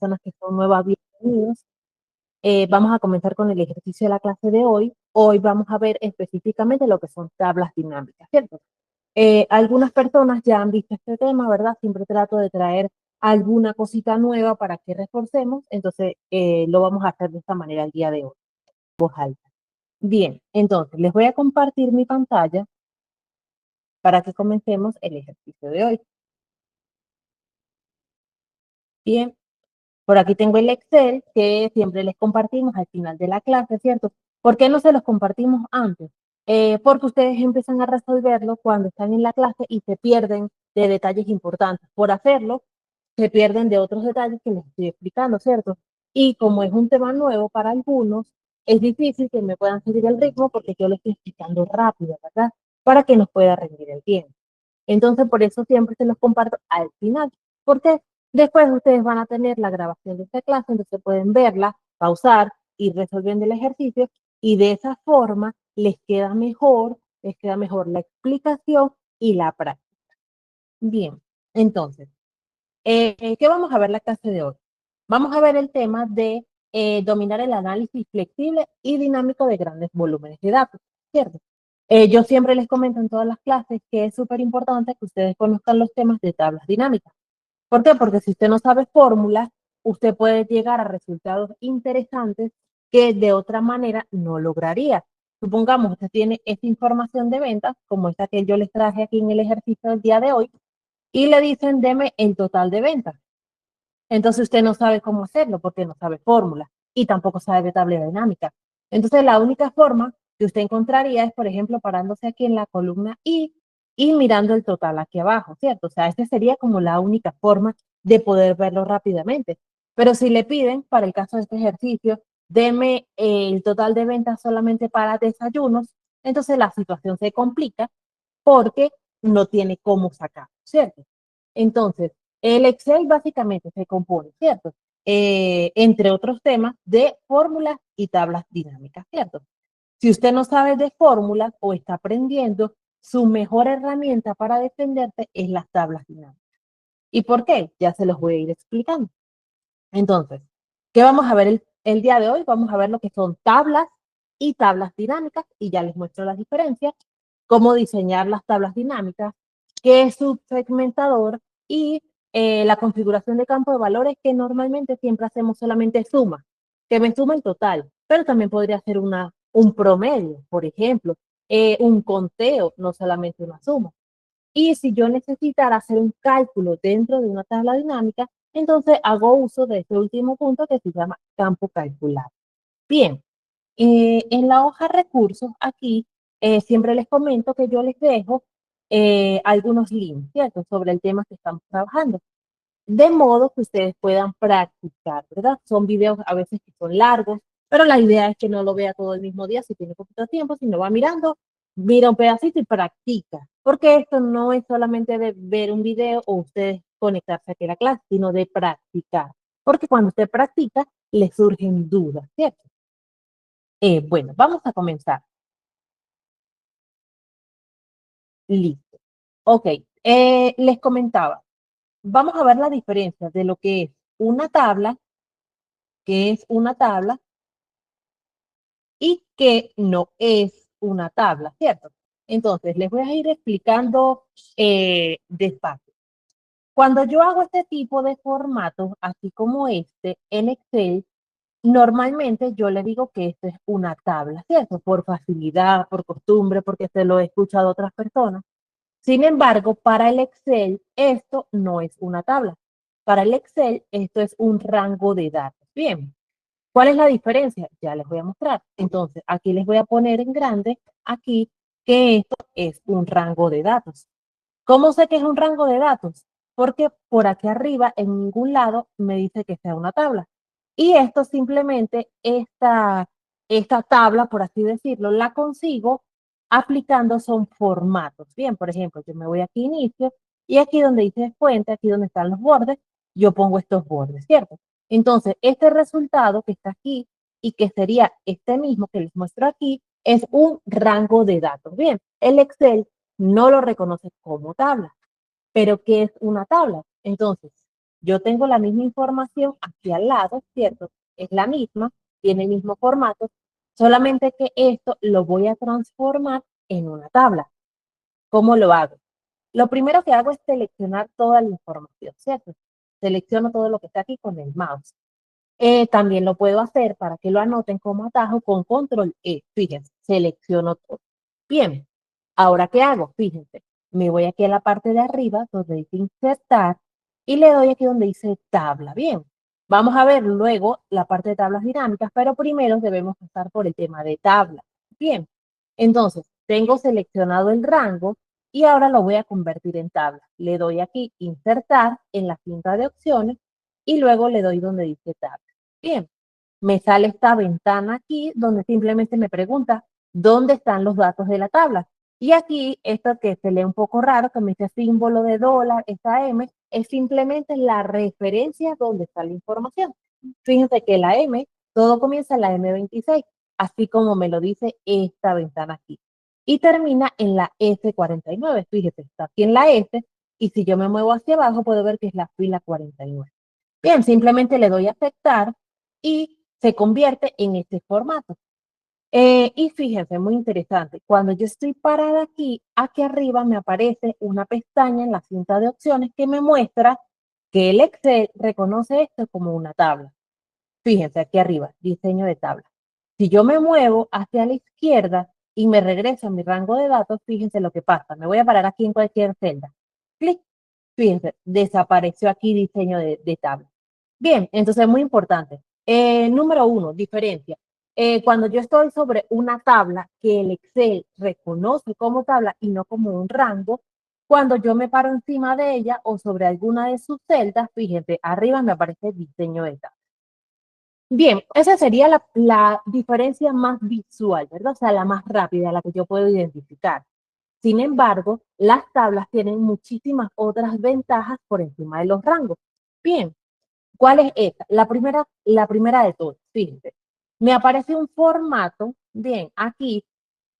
personas que son nuevas, bienvenidos. Vamos a comenzar con el ejercicio de la clase de hoy. Hoy vamos a ver específicamente lo que son tablas dinámicas, ¿cierto? Algunas personas ya han visto este tema, ¿verdad? Siempre trato de traer alguna cosita nueva para que reforcemos, entonces lo vamos a hacer de esta manera el día de hoy, voz alta. Bien, entonces les voy a compartir mi pantalla para que comencemos el ejercicio de hoy. Bien, por aquí tengo el Excel que siempre les compartimos al final de la clase, ¿cierto? ¿Por qué no se los compartimos antes? Porque ustedes empiezan a resolverlo cuando están en la clase y se pierden de detalles importantes. Por hacerlo, se pierden de otros detalles que les estoy explicando, ¿cierto? Y como es un tema nuevo para algunos, es difícil que me puedan seguir el ritmo porque yo lo estoy explicando rápido, ¿verdad? Para que nos pueda rendir el tiempo. Entonces, por eso siempre se los comparto al final, porque después ustedes van a tener la grabación de esta clase, entonces pueden verla, pausar, ir resolviendo el ejercicio y de esa forma les queda mejor la explicación y la práctica. Bien, entonces, ¿qué vamos a ver la clase de hoy? Vamos a ver el tema de dominar el análisis flexible y dinámico de grandes volúmenes de datos, ¿cierto? Yo siempre les comento en todas las clases que es súper importante que ustedes conozcan los temas de tablas dinámicas. ¿Por qué? Porque si usted no sabe fórmulas, usted puede llegar a resultados interesantes que de otra manera no lograría. Supongamos, usted tiene esta información de ventas, como esta que yo les traje aquí en el ejercicio del día de hoy, y le dicen, deme el total de ventas. Entonces usted no sabe cómo hacerlo porque no sabe fórmula y tampoco sabe de tabla dinámica. Entonces la única forma que usted encontraría es, por ejemplo, parándose aquí en la columna y mirando el total aquí abajo, ¿cierto? O sea, esta sería como la única forma de poder verlo rápidamente. Pero si le piden, para el caso de este ejercicio, deme el total de ventas solamente para desayunos, entonces la situación se complica porque no tiene cómo sacar, ¿cierto? Entonces, el Excel básicamente se compone, ¿cierto? Entre otros temas, de fórmulas y tablas dinámicas, ¿cierto? Si usted no sabe de fórmulas o está aprendiendo, su mejor herramienta para defenderse es las tablas dinámicas. ¿Y por qué? Ya se los voy a ir explicando. Entonces, ¿qué vamos a ver el día de hoy? Vamos a ver lo que son tablas y tablas dinámicas y ya les muestro las diferencias, cómo diseñar las tablas dinámicas, qué es subsegmentador y la configuración de campo de valores que normalmente siempre hacemos solamente suma, que me suma el total, pero también podría ser un promedio, por ejemplo, un conteo, no solamente una suma. Y si yo necesitara hacer un cálculo dentro de una tabla dinámica, entonces hago uso de este último punto que se llama campo calculado. Bien, en la hoja recursos, aquí siempre les comento que yo les dejo algunos links, ¿cierto? Sobre el tema que estamos trabajando. De modo que ustedes puedan practicar, ¿verdad? Son videos a veces que son largos, pero la idea es que no lo vea todo el mismo día si tiene poquito tiempo, sino va mirando, mira un pedacito y practica. Porque esto no es solamente de ver un video o ustedes conectarse aquí a la clase, sino de practicar. Porque cuando usted practica, le surgen dudas, ¿cierto? Bueno, vamos a comenzar. Listo. Ok, les comentaba, vamos a ver la diferencia de lo que es una tabla, que es una tabla, y que no es una tabla, ¿cierto? Entonces, les voy a ir explicando despacio. Cuando yo hago este tipo de formatos, así como este, en Excel, normalmente yo le digo que esto es una tabla, ¿cierto? Por facilidad, por costumbre, porque se lo he escuchado a otras personas. Sin embargo, para el Excel, esto no es una tabla. Para el Excel, esto es un rango de datos. Bien, ¿cuál es la diferencia? Ya les voy a mostrar. Entonces, aquí les voy a poner en grande, aquí, que esto es un rango de datos. ¿Cómo sé que es un rango de datos? Porque por aquí arriba, en ningún lado, me dice que sea una tabla. Y esto simplemente, esta tabla, por así decirlo, la consigo aplicando son formatos. Bien, por ejemplo, yo me voy aquí a inicio y aquí donde dice fuente, aquí donde están los bordes, yo pongo estos bordes, ¿cierto? Entonces, este resultado que está aquí y que sería este mismo que les muestro aquí, es un rango de datos. Bien, el Excel no lo reconoce como tabla. Pero ¿qué es una tabla? Entonces, yo tengo la misma información aquí al lado, ¿cierto? Es la misma, tiene el mismo formato, solamente que esto lo voy a transformar en una tabla. ¿Cómo lo hago? Lo primero que hago es seleccionar toda la información, ¿cierto? Selecciono todo lo que está aquí con el mouse. También lo puedo hacer para que lo anoten como atajo con control E. Fíjense, selecciono todo. Bien, ahora ¿qué hago? Fíjense, me voy aquí a la parte de arriba donde dice insertar y le doy aquí donde dice tabla. Bien, vamos a ver luego la parte de tablas dinámicas, pero primero debemos pasar por el tema de tabla. Bien, entonces tengo seleccionado el rango y ahora lo voy a convertir en tabla. Le doy aquí insertar en la cinta de opciones y luego le doy donde dice tabla. Bien, me sale esta ventana aquí donde simplemente me pregunta dónde están los datos de la tabla. Y aquí, esto que se lee un poco raro, que me dice símbolo de dólar, esta M, es simplemente la referencia donde está la información. Fíjense que la M, todo comienza en la M26, así como me lo dice esta ventana aquí. Y termina en la S49. Fíjese, está aquí en la S, y si yo me muevo hacia abajo, puedo ver que es la fila 49. Bien, simplemente le doy a aceptar y se convierte en este formato. Y fíjense, muy interesante, cuando yo estoy parada aquí arriba me aparece una pestaña en la cinta de opciones que me muestra que el Excel reconoce esto como una tabla. Fíjense aquí arriba, diseño de tabla. Si yo me muevo hacia la izquierda y me regreso a mi rango de datos, fíjense lo que pasa. Me voy a parar aquí en cualquier celda. Clic. Fíjense, desapareció aquí diseño de tabla. Bien, entonces es muy importante. Número uno, diferencia. Cuando yo estoy sobre una tabla que el Excel reconoce como tabla y no como un rango, cuando yo me paro encima de ella o sobre alguna de sus celdas, fíjense, arriba me aparece diseño de tabla. Bien, esa sería la diferencia más visual, ¿verdad? O sea, la más rápida, la que yo puedo identificar. Sin embargo, las tablas tienen muchísimas otras ventajas por encima de los rangos. Bien, ¿cuál es esta? La primera de todas, fíjense. Me aparece un formato, bien, aquí,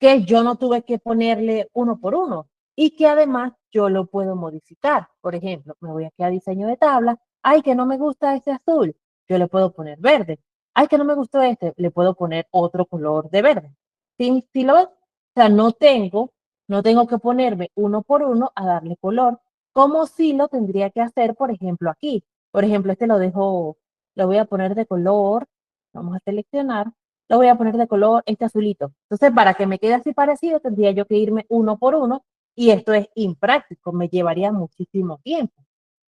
que yo no tuve que ponerle uno por uno y que además yo lo puedo modificar. Por ejemplo, me voy aquí a diseño de tabla. Ay, que no me gusta este azul. Yo le puedo poner verde. Ay, que no me gustó este. Le puedo poner otro color de verde. ¿Sí lo ves? O sea, no tengo que ponerme uno por uno a darle color, como si lo tendría que hacer, por ejemplo, aquí. Por ejemplo, este lo voy a poner de color. Vamos a seleccionar, lo voy a poner de color este azulito. Entonces, para que me quede así parecido, tendría yo que irme uno por uno y esto es impráctico, me llevaría muchísimo tiempo.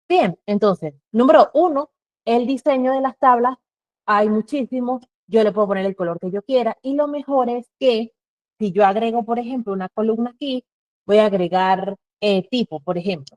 Bien, entonces, número uno, el diseño de las tablas, hay muchísimos, yo le puedo poner el color que yo quiera y lo mejor es que si yo agrego, por ejemplo, una columna aquí, voy a agregar tipo, por ejemplo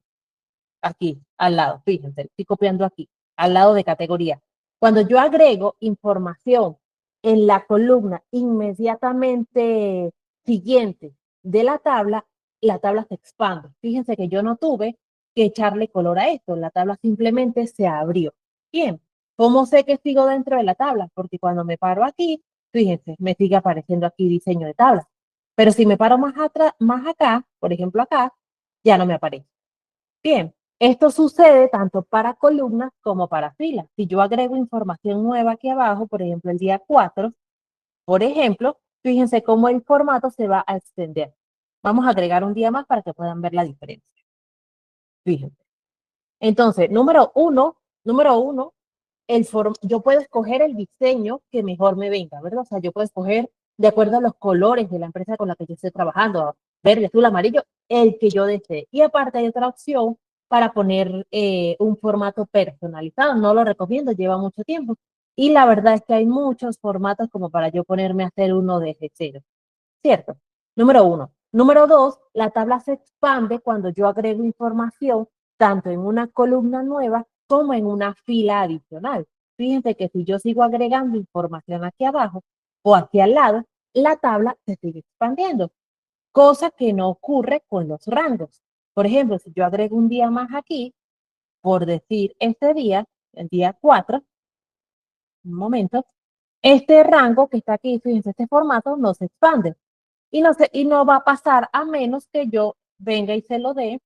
aquí, al lado, fíjense, estoy copiando aquí, al lado de categoría. Cuando yo agrego información en la columna inmediatamente siguiente de la tabla se expande. Fíjense que yo no tuve que echarle color a esto, la tabla simplemente se abrió. Bien, ¿cómo sé que sigo dentro de la tabla? Porque cuando me paro aquí, fíjense, me sigue apareciendo aquí diseño de tabla. Pero si me paro más atrás, más acá, por ejemplo acá, ya no me aparece. Bien, esto sucede tanto para columnas como para filas. Si yo agrego información nueva aquí abajo, por ejemplo, el día 4, por ejemplo, fíjense cómo el formato se va a extender. Vamos a agregar un día más para que puedan ver la diferencia. Fíjense. Entonces, número uno, yo puedo escoger el diseño que mejor me venga, ¿verdad? O sea, yo puedo escoger de acuerdo a los colores de la empresa con la que yo estoy trabajando, verde, azul, amarillo, el que yo desee. Y aparte hay otra opción para poner un formato personalizado. No lo recomiendo, lleva mucho tiempo. Y la verdad es que hay muchos formatos como para yo ponerme a hacer uno desde cero. ¿Cierto? Número uno. Número dos, la tabla se expande cuando yo agrego información tanto en una columna nueva como en una fila adicional. Fíjense que si yo sigo agregando información aquí abajo o aquí al lado, la tabla se sigue expandiendo, cosa que no ocurre con los rangos. Por ejemplo, si yo agrego un día más aquí, por decir este día, el día 4, un momento, este rango que está aquí, fíjense, este formato no se expande. Y no va a pasar a menos que yo venga y se lo dé,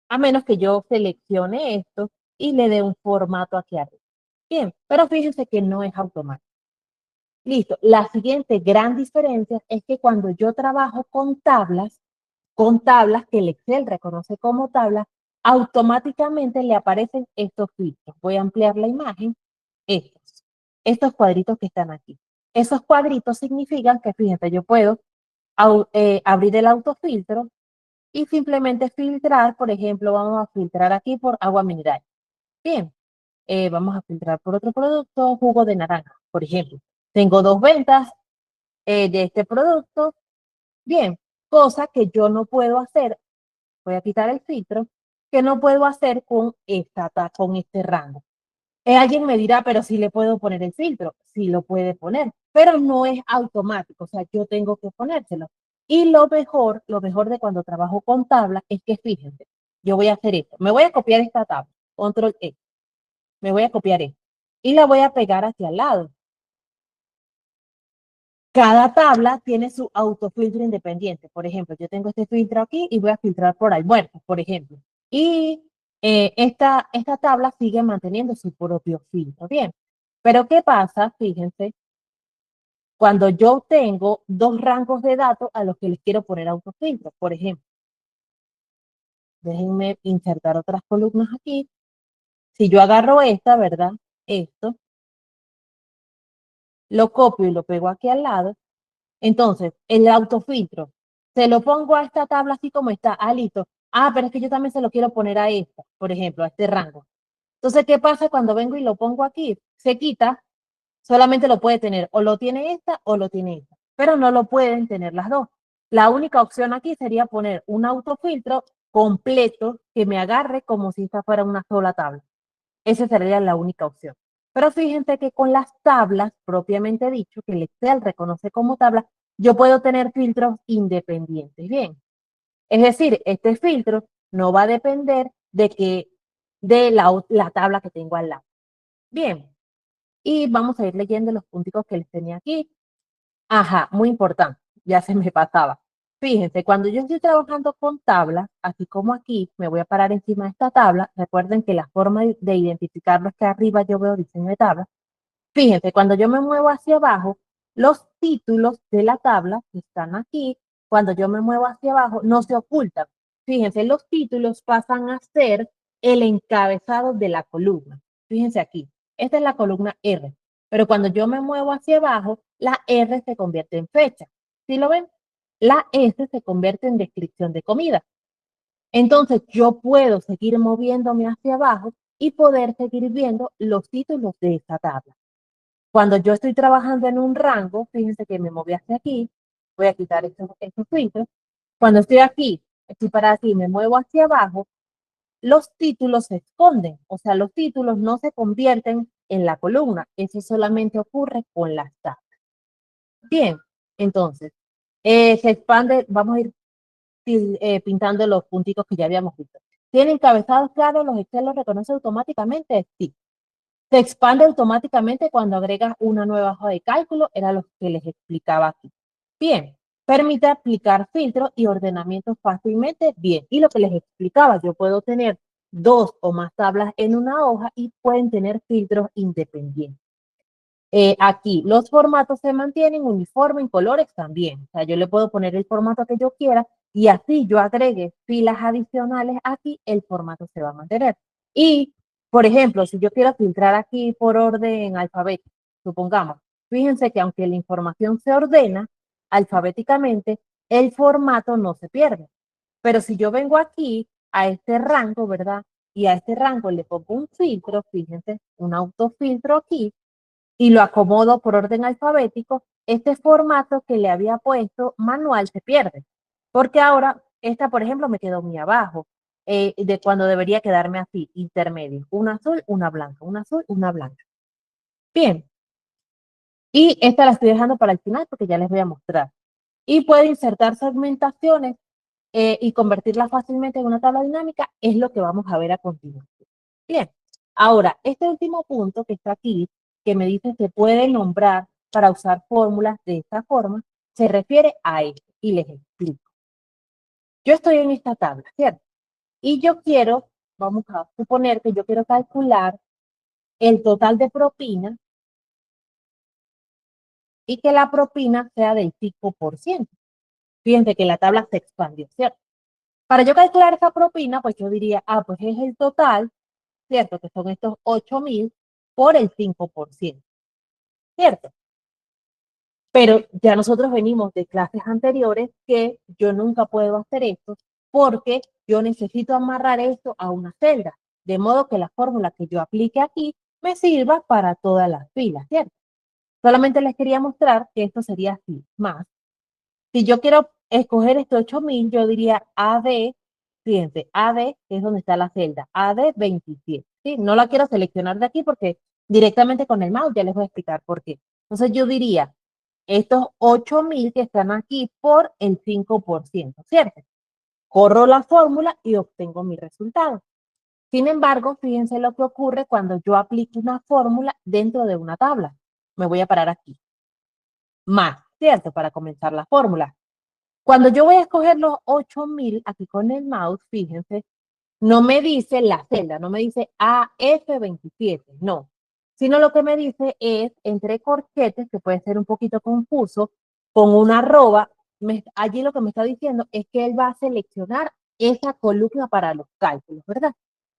a menos que yo seleccione esto y le dé un formato aquí arriba. Bien, pero fíjense que no es automático. Listo. La siguiente gran diferencia es que cuando yo trabajo con tablas que el Excel reconoce como tablas, automáticamente le aparecen estos filtros. Voy a ampliar la imagen. Estos cuadritos que están aquí. Esos cuadritos significan que, fíjense, yo puedo abrir el autofiltro y simplemente filtrar, por ejemplo, vamos a filtrar aquí por agua mineral. Bien, vamos a filtrar por otro producto, jugo de naranja, por ejemplo. Tengo 2 ventas de este producto. Bien, cosa que yo no puedo hacer, voy a quitar el filtro, que no puedo hacer con este rango. Alguien me dirá, pero sí le puedo poner el filtro, sí lo puede poner, pero no es automático, o sea, yo tengo que ponérselo. Y lo mejor de cuando trabajo con tablas es que fíjense, yo voy a hacer esto, me voy a copiar esta tabla, control E, me voy a copiar esto y la voy a pegar hacia el lado. Cada tabla tiene su autofiltro independiente. Por ejemplo, yo tengo este filtro aquí y voy a filtrar por almuerzos, por ejemplo. Y esta tabla sigue manteniendo su propio filtro. Bien, pero ¿qué pasa? Fíjense, cuando yo tengo 2 rangos de datos a los que les quiero poner autofiltro. Por ejemplo, déjenme insertar otras columnas aquí. Si yo agarro esta, ¿verdad? Esto, lo copio y lo pego aquí al lado. Entonces, el autofiltro, se lo pongo a esta tabla así como está. Ah, listo. Ah, pero es que yo también se lo quiero poner a esta, por ejemplo, a este rango. Entonces, ¿qué pasa cuando vengo y lo pongo aquí? Se quita, solamente lo puede tener, o lo tiene esta o lo tiene esta, pero no lo pueden tener las dos. La única opción aquí sería poner un autofiltro completo que me agarre como si esta fuera una sola tabla. Esa sería la única opción. Pero fíjense que con las tablas, propiamente dicho, que el Excel reconoce como tabla, yo puedo tener filtros independientes. Bien. Es decir, este filtro no va a depender de la tabla que tengo al lado. Bien. Y vamos a ir leyendo los punticos que les tenía aquí. Ajá, muy importante. Ya se me pasaba. Fíjense, cuando yo estoy trabajando con tablas, así como aquí, me voy a parar encima de esta tabla. Recuerden que la forma de identificarlo es que arriba yo veo diseño de tabla. Fíjense, cuando yo me muevo hacia abajo, los títulos de la tabla que están aquí, cuando yo me muevo hacia abajo, no se ocultan. Fíjense, los títulos pasan a ser el encabezado de la columna. Fíjense aquí, esta es la columna R, pero cuando yo me muevo hacia abajo, la R se convierte en fecha. ¿Sí lo ven? La S se convierte en descripción de comida. Entonces, yo puedo seguir moviéndome hacia abajo y poder seguir viendo los títulos de esta tabla. Cuando yo estoy trabajando en un rango, fíjense que me moví hacia aquí, voy a quitar estos filtros. Cuando estoy aquí, estoy para aquí, me muevo hacia abajo, los títulos se esconden, o sea, los títulos no se convierten en la columna. Eso solamente ocurre con las tablas. Bien, entonces, se expande, vamos a ir pintando los puntitos que ya habíamos visto. ¿Tienen encabezados claros? ¿Los Excel los reconoce automáticamente? Sí. Se expande automáticamente cuando agregas una nueva hoja de cálculo, era lo que les explicaba aquí. Bien, permite aplicar filtros y ordenamientos fácilmente. Bien, y lo que les explicaba, yo puedo tener 2 o más tablas en una hoja y pueden tener filtros independientes. Aquí los formatos se mantienen uniforme en colores también. O sea, yo le puedo poner el formato que yo quiera y así yo agregue filas adicionales aquí, el formato se va a mantener. Y, por ejemplo, si yo quiero filtrar aquí por orden alfabético, supongamos, fíjense que aunque la información se ordena alfabéticamente, el formato no se pierde. Pero si yo vengo aquí a este rango, ¿verdad? Y a este rango le pongo un filtro, fíjense, un autofiltro aquí, y lo acomodo por orden alfabético, este formato que le había puesto manual se pierde. Porque ahora, esta, por ejemplo, me quedó muy abajo, de cuando debería quedarme así, intermedio. Una azul, una blanca, una azul, una blanca. Bien. Y esta la estoy dejando para el final porque ya les voy a mostrar. Y puede insertar segmentaciones y convertirlas fácilmente en una tabla dinámica, es lo que vamos a ver a continuación. Bien, ahora, este último punto que está aquí, que me dice se puede nombrar para usar fórmulas de esta forma, se refiere a esto y les explico. Yo estoy en esta tabla, ¿cierto? Y yo quiero vamos a suponer que yo quiero calcular el total de propina y que la propina sea del 5%. Fíjense que la tabla se expandió, ¿cierto? Para yo calcular esa propina, pues yo diría, pues es el total, ¿cierto? Que son estos 8.000 por el 5%, ¿cierto? Pero ya nosotros venimos de clases anteriores que yo nunca puedo hacer esto porque yo necesito amarrar esto a una celda, de modo que la fórmula que yo aplique aquí me sirva para todas las filas, ¿cierto? Solamente les quería mostrar que esto sería así, más. Si yo quiero escoger estos 8.000, yo diría AD, fíjense, AD es donde está la celda, AD 27, ¿sí? No la quiero seleccionar de aquí porque directamente con el mouse ya les voy a explicar por qué. Entonces yo diría, estos 8.000 que están aquí por el 5%, ¿cierto? Corro la fórmula y obtengo mi resultado. Sin embargo, fíjense lo que ocurre cuando yo aplico una fórmula dentro de una tabla. Me voy a parar aquí. Más, ¿cierto? Para comenzar la fórmula. Cuando yo voy a escoger los 8.000 aquí con el mouse, fíjense, no me dice la celda, no me dice AF27, no, sino lo que me dice es entre corchetes, que puede ser un poquito confuso, con una arroba, allí lo que me está diciendo es que él va a seleccionar esa columna para los cálculos, ¿verdad?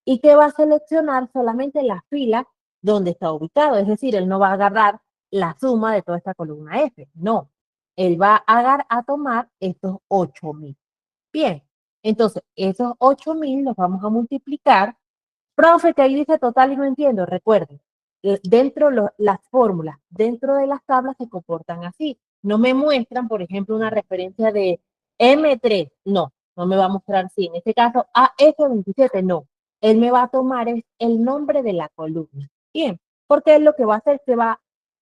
Y que va a seleccionar solamente la fila donde está ubicado, es decir, él no va a agarrar la suma de toda esta columna F, no, él va a, a tomar estos 8.000. Bien, entonces, esos 8.000 los vamos a multiplicar. Profe, que ahí dice total y no entiendo. Recuerden, dentro las fórmulas, dentro de las tablas se comportan así. No me muestran, por ejemplo, una referencia de M3. No, no me va a mostrar así. En este caso, AF27, no. Él me va a tomar el nombre de la columna. Bien, porque él lo que va a hacer,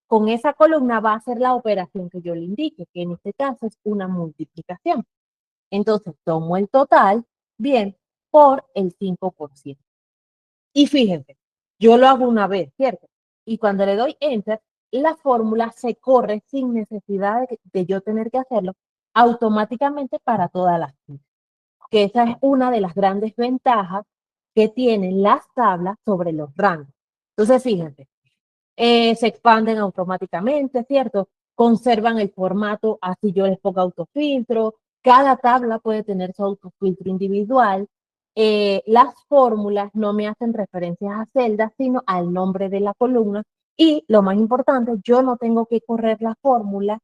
con esa columna va a hacer la operación que yo le indique, que en este caso es una multiplicación. Entonces, tomo el total, bien, por el 5%. Y fíjense, yo lo hago una vez, ¿cierto? Y cuando le doy enter, la fórmula se corre sin necesidad de yo tener que hacerlo automáticamente para todas las filas. Que esa es una de las grandes ventajas que tienen las tablas sobre los rangos. Entonces, fíjense, se expanden automáticamente, ¿cierto? Conservan el formato, así yo les pongo autofiltro, cada tabla puede tener su autofiltro individual, las fórmulas no me hacen referencias a celdas, sino al nombre de la columna, y lo más importante, yo no tengo que correr la fórmula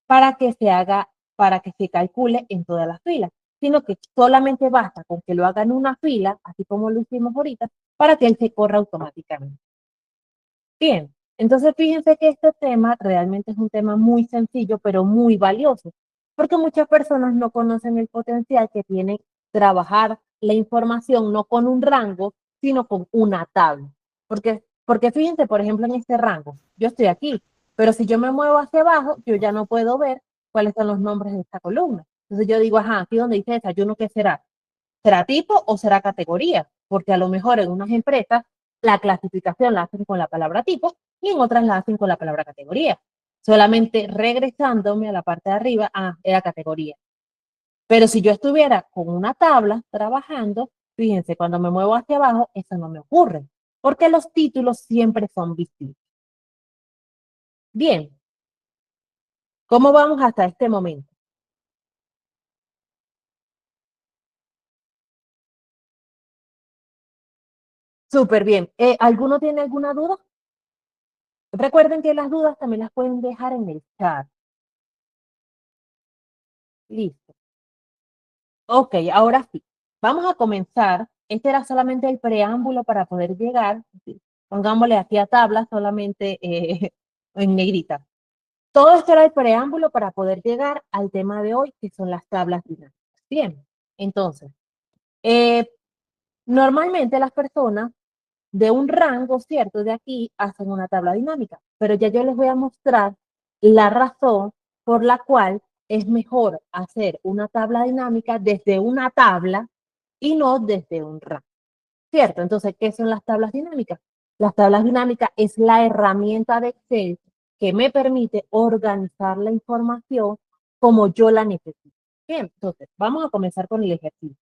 para que se haga, para que se calcule en todas las filas, sino que solamente basta con que lo haga en una fila, así como lo hicimos ahorita, para que él se corra automáticamente. Bien, entonces fíjense que este tema realmente es un tema muy sencillo, pero muy valioso, porque muchas personas no conocen el potencial que tiene trabajar la información no con un rango, sino con una tabla. Porque fíjense, por ejemplo, en este rango, yo estoy aquí, pero si yo me muevo hacia abajo, yo ya no puedo ver cuáles son los nombres de esta columna. Entonces yo digo, ajá, aquí donde dice desayuno, ¿qué será? ¿Será tipo o será categoría? Porque a lo mejor en unas empresas la clasificación la hacen con la palabra tipo y en otras la hacen con la palabra categoría. Solamente regresándome a la parte de arriba, era categoría. Pero si yo estuviera con una tabla trabajando, fíjense, cuando me muevo hacia abajo, eso no me ocurre, porque los títulos siempre son visibles. Bien, ¿cómo vamos hasta este momento? Súper bien. ¿Alguno tiene alguna duda? Recuerden que las dudas también las pueden dejar en el chat. Listo. Ok, ahora sí. Vamos a comenzar. Este era solamente el preámbulo para poder llegar. Sí, pongámosle aquí a tabla solamente en negrita. Todo esto era el preámbulo para poder llegar al tema de hoy, que son las tablas dinámicas. Bien, entonces, eh, normalmente las personas de un rango, ¿cierto? De aquí hacen una tabla dinámica, pero ya yo les voy a mostrar la razón por la cual es mejor hacer una tabla dinámica desde una tabla y no desde un rango, ¿cierto? Entonces, ¿qué son las tablas dinámicas? Las tablas dinámicas es la herramienta de Excel que me permite organizar la información como yo la necesito. Bien, entonces, vamos a comenzar con el ejercicio.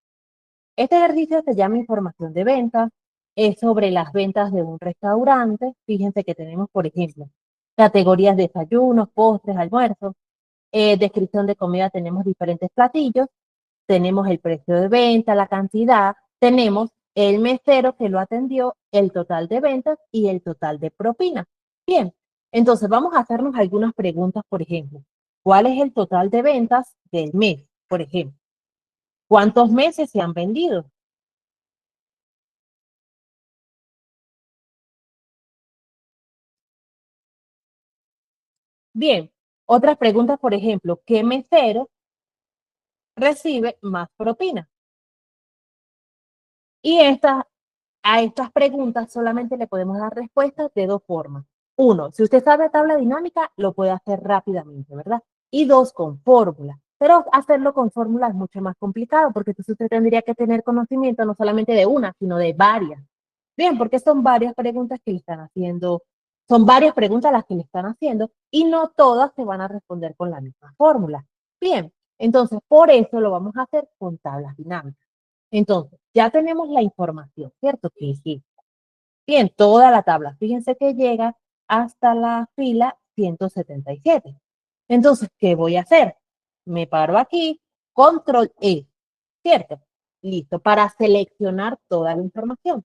Este ejercicio se llama información de ventas, es sobre las ventas de un restaurante. Fíjense que tenemos, por ejemplo, categorías de desayunos, postres, almuerzos, descripción de comida, tenemos diferentes platillos, tenemos el precio de venta, la cantidad, tenemos el mesero que lo atendió, el total de ventas y el total de propina. Bien, entonces vamos a hacernos algunas preguntas, por ejemplo, ¿cuál es el total de ventas del mes, por ejemplo? ¿Cuántos meses se han vendido? Bien, otras preguntas, por ejemplo, ¿qué mesero recibe más propina? Y a estas preguntas solamente le podemos dar respuestas de dos formas. Uno, si usted sabe tabla dinámica, lo puede hacer rápidamente, ¿verdad? Y dos, con fórmula. Pero hacerlo con fórmula es mucho más complicado porque entonces usted tendría que tener conocimiento no solamente de una, sino de varias. Bien, porque son varias preguntas que le están haciendo, son varias preguntas las que le están haciendo y no todas se van a responder con la misma fórmula. Bien, entonces por eso lo vamos a hacer con tablas dinámicas. Entonces, ya tenemos la información, ¿cierto? Que sí. Bien, toda la tabla. Fíjense que llega hasta la fila 177. Entonces, ¿qué voy a hacer? Me paro aquí, control E, ¿cierto? Listo, para seleccionar toda la información.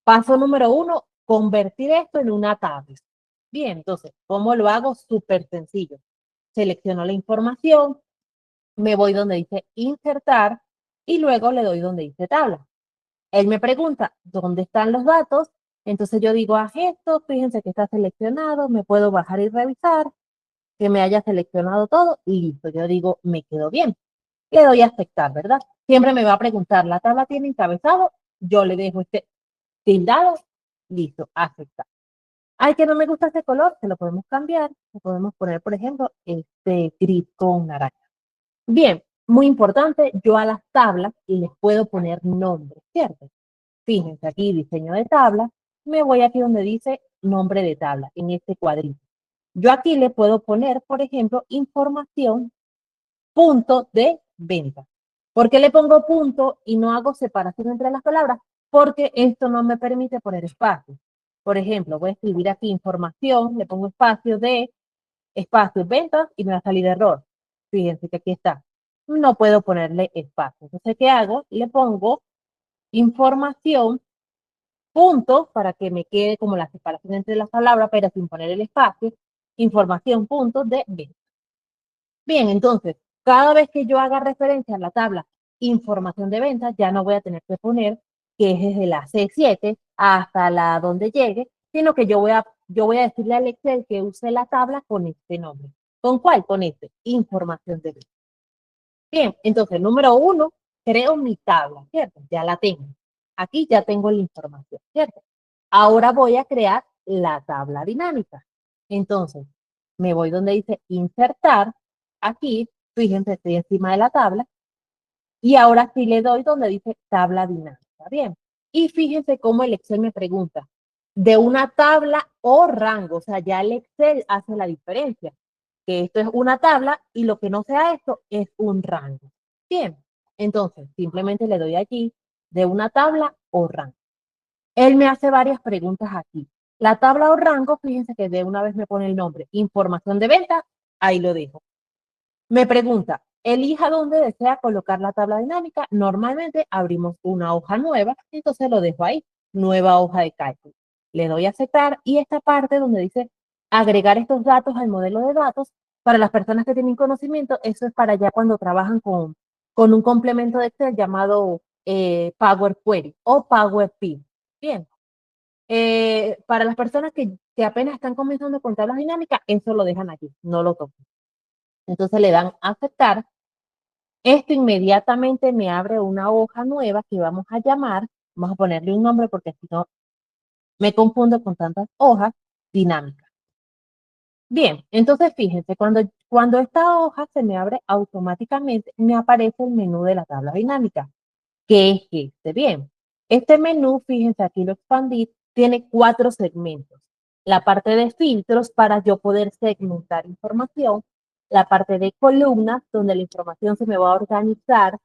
Paso número uno, convertir esto en una tabla. Bien, entonces, ¿cómo lo hago? Súper sencillo. Selecciono la información, me voy donde dice insertar y luego le doy donde dice tabla. Él me pregunta, ¿dónde están los datos? Entonces yo digo, haz esto, fíjense que está seleccionado, me puedo bajar y revisar, que me haya seleccionado todo y listo. Yo digo, me quedó bien. Le doy a aceptar, ¿verdad? Siempre me va a preguntar, ¿la tabla tiene encabezado? Yo le dejo este tildado, listo, aceptar. Ay, que no me gusta este color, se lo podemos cambiar, le podemos poner, por ejemplo, este gris con naranja. Bien, muy importante, yo a las tablas les puedo poner nombre, ¿cierto? Fíjense aquí, diseño de tabla, me voy aquí donde dice nombre de tabla, en este cuadrito. Yo aquí le puedo poner, por ejemplo, información, punto de venta. ¿Por qué le pongo punto y no hago separación entre las palabras? Porque esto no me permite poner espacio. Por ejemplo, voy a escribir aquí información, le pongo espacio ventas y me va a salir error. Fíjense que aquí está. No puedo ponerle espacio. Entonces, ¿qué hago? Le pongo información punto para que me quede como la separación entre las palabras, pero sin poner el espacio, información punto de venta. Bien, entonces, cada vez que yo haga referencia a la tabla información de venta, ya no voy a tener que poner que es desde la C7 hasta la donde llegue, sino que yo voy a decirle al Excel que use la tabla con este nombre. ¿Con cuál? Con este, información de venta. Bien, entonces, número uno, creo mi tabla, ¿cierto? Ya la tengo. Aquí ya tengo la información, ¿cierto? Ahora voy a crear la tabla dinámica. Entonces, me voy donde dice insertar. Aquí, fíjense, estoy encima de la tabla. Y ahora sí le doy donde dice tabla dinámica. Bien. Y fíjense cómo el Excel me pregunta de una tabla o rango. O sea, ya el Excel hace la diferencia. Que esto es una tabla y lo que no sea esto es un rango. Bien. Entonces, simplemente le doy allí de una tabla o rango. Él me hace varias preguntas aquí. La tabla o rango, fíjense que de una vez me pone el nombre, información de venta, ahí lo dejo. Me pregunta, elija dónde desea colocar la tabla dinámica. Normalmente abrimos una hoja nueva, entonces lo dejo ahí, nueva hoja de cálculo. Le doy a aceptar y esta parte donde dice agregar estos datos al modelo de datos, para las personas que tienen conocimiento, eso es para ya cuando trabajan con un complemento de Excel llamado Power Query o Power Pivot. Bien, para las personas que apenas están comenzando con tablas dinámicas, eso lo dejan aquí, no lo tocan. Entonces le dan a aceptar. Esto inmediatamente me abre una hoja nueva que vamos a llamar, vamos a ponerle un nombre porque si no me confundo con tantas hojas, dinámica. Bien, entonces fíjense, cuando esta hoja se me abre automáticamente, me aparece el menú de la tabla dinámica. ¿Qué es este? Bien, este menú, fíjense, aquí lo expandí, tiene 4 segmentos. La parte de filtros para yo poder segmentar información, la parte de columnas, donde la información se me va a organizar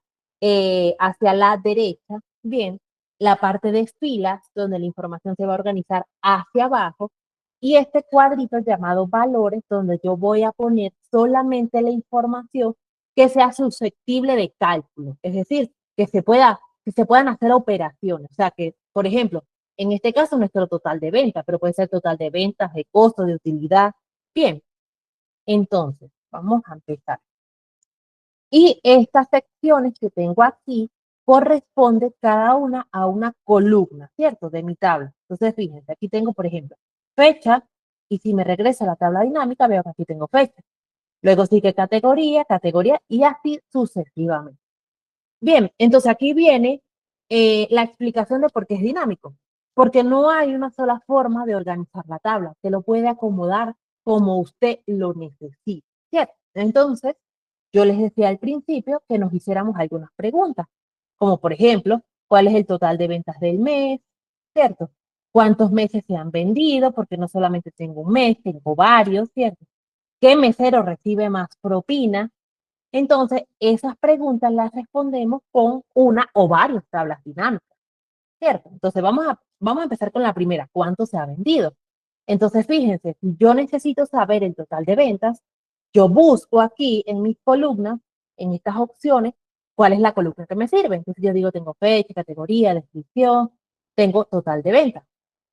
hacia la derecha, bien, la parte de filas, donde la información se va a organizar hacia abajo, y este cuadrito llamado valores, donde yo voy a poner solamente la información que sea susceptible de cálculo, es decir, que se puedan hacer operaciones. O sea, que, por ejemplo, en este caso nuestro total de ventas, pero puede ser total de ventas, de costo, de utilidad. Bien, entonces, vamos a empezar. Y estas secciones que tengo aquí corresponde cada una a una columna, ¿cierto? De mi tabla. Entonces, fíjense, aquí tengo, por ejemplo, fecha, y si me regresa a la tabla dinámica, veo que aquí tengo fecha. Luego sigue categoría, categoría, y así sucesivamente. Bien, entonces aquí viene la explicación de por qué es dinámico. Porque no hay una sola forma de organizar la tabla. Se lo puede acomodar como usted lo necesite, ¿cierto? Entonces, yo les decía al principio que nos hiciéramos algunas preguntas, como por ejemplo, ¿cuál es el total de ventas del mes? ¿Cierto? ¿Cuántos meses se han vendido? Porque no solamente tengo un mes, tengo varios, ¿cierto? ¿Qué mesero recibe más propina? Entonces, esas preguntas las respondemos con una o varias tablas dinámicas, ¿cierto? Entonces, vamos a empezar con la primera, ¿cuánto se ha vendido? Entonces, fíjense, si yo necesito saber el total de ventas, yo busco aquí en mis columnas, en estas opciones, cuál es la columna que me sirve. Entonces, yo digo, tengo fecha, categoría, descripción, tengo total de ventas.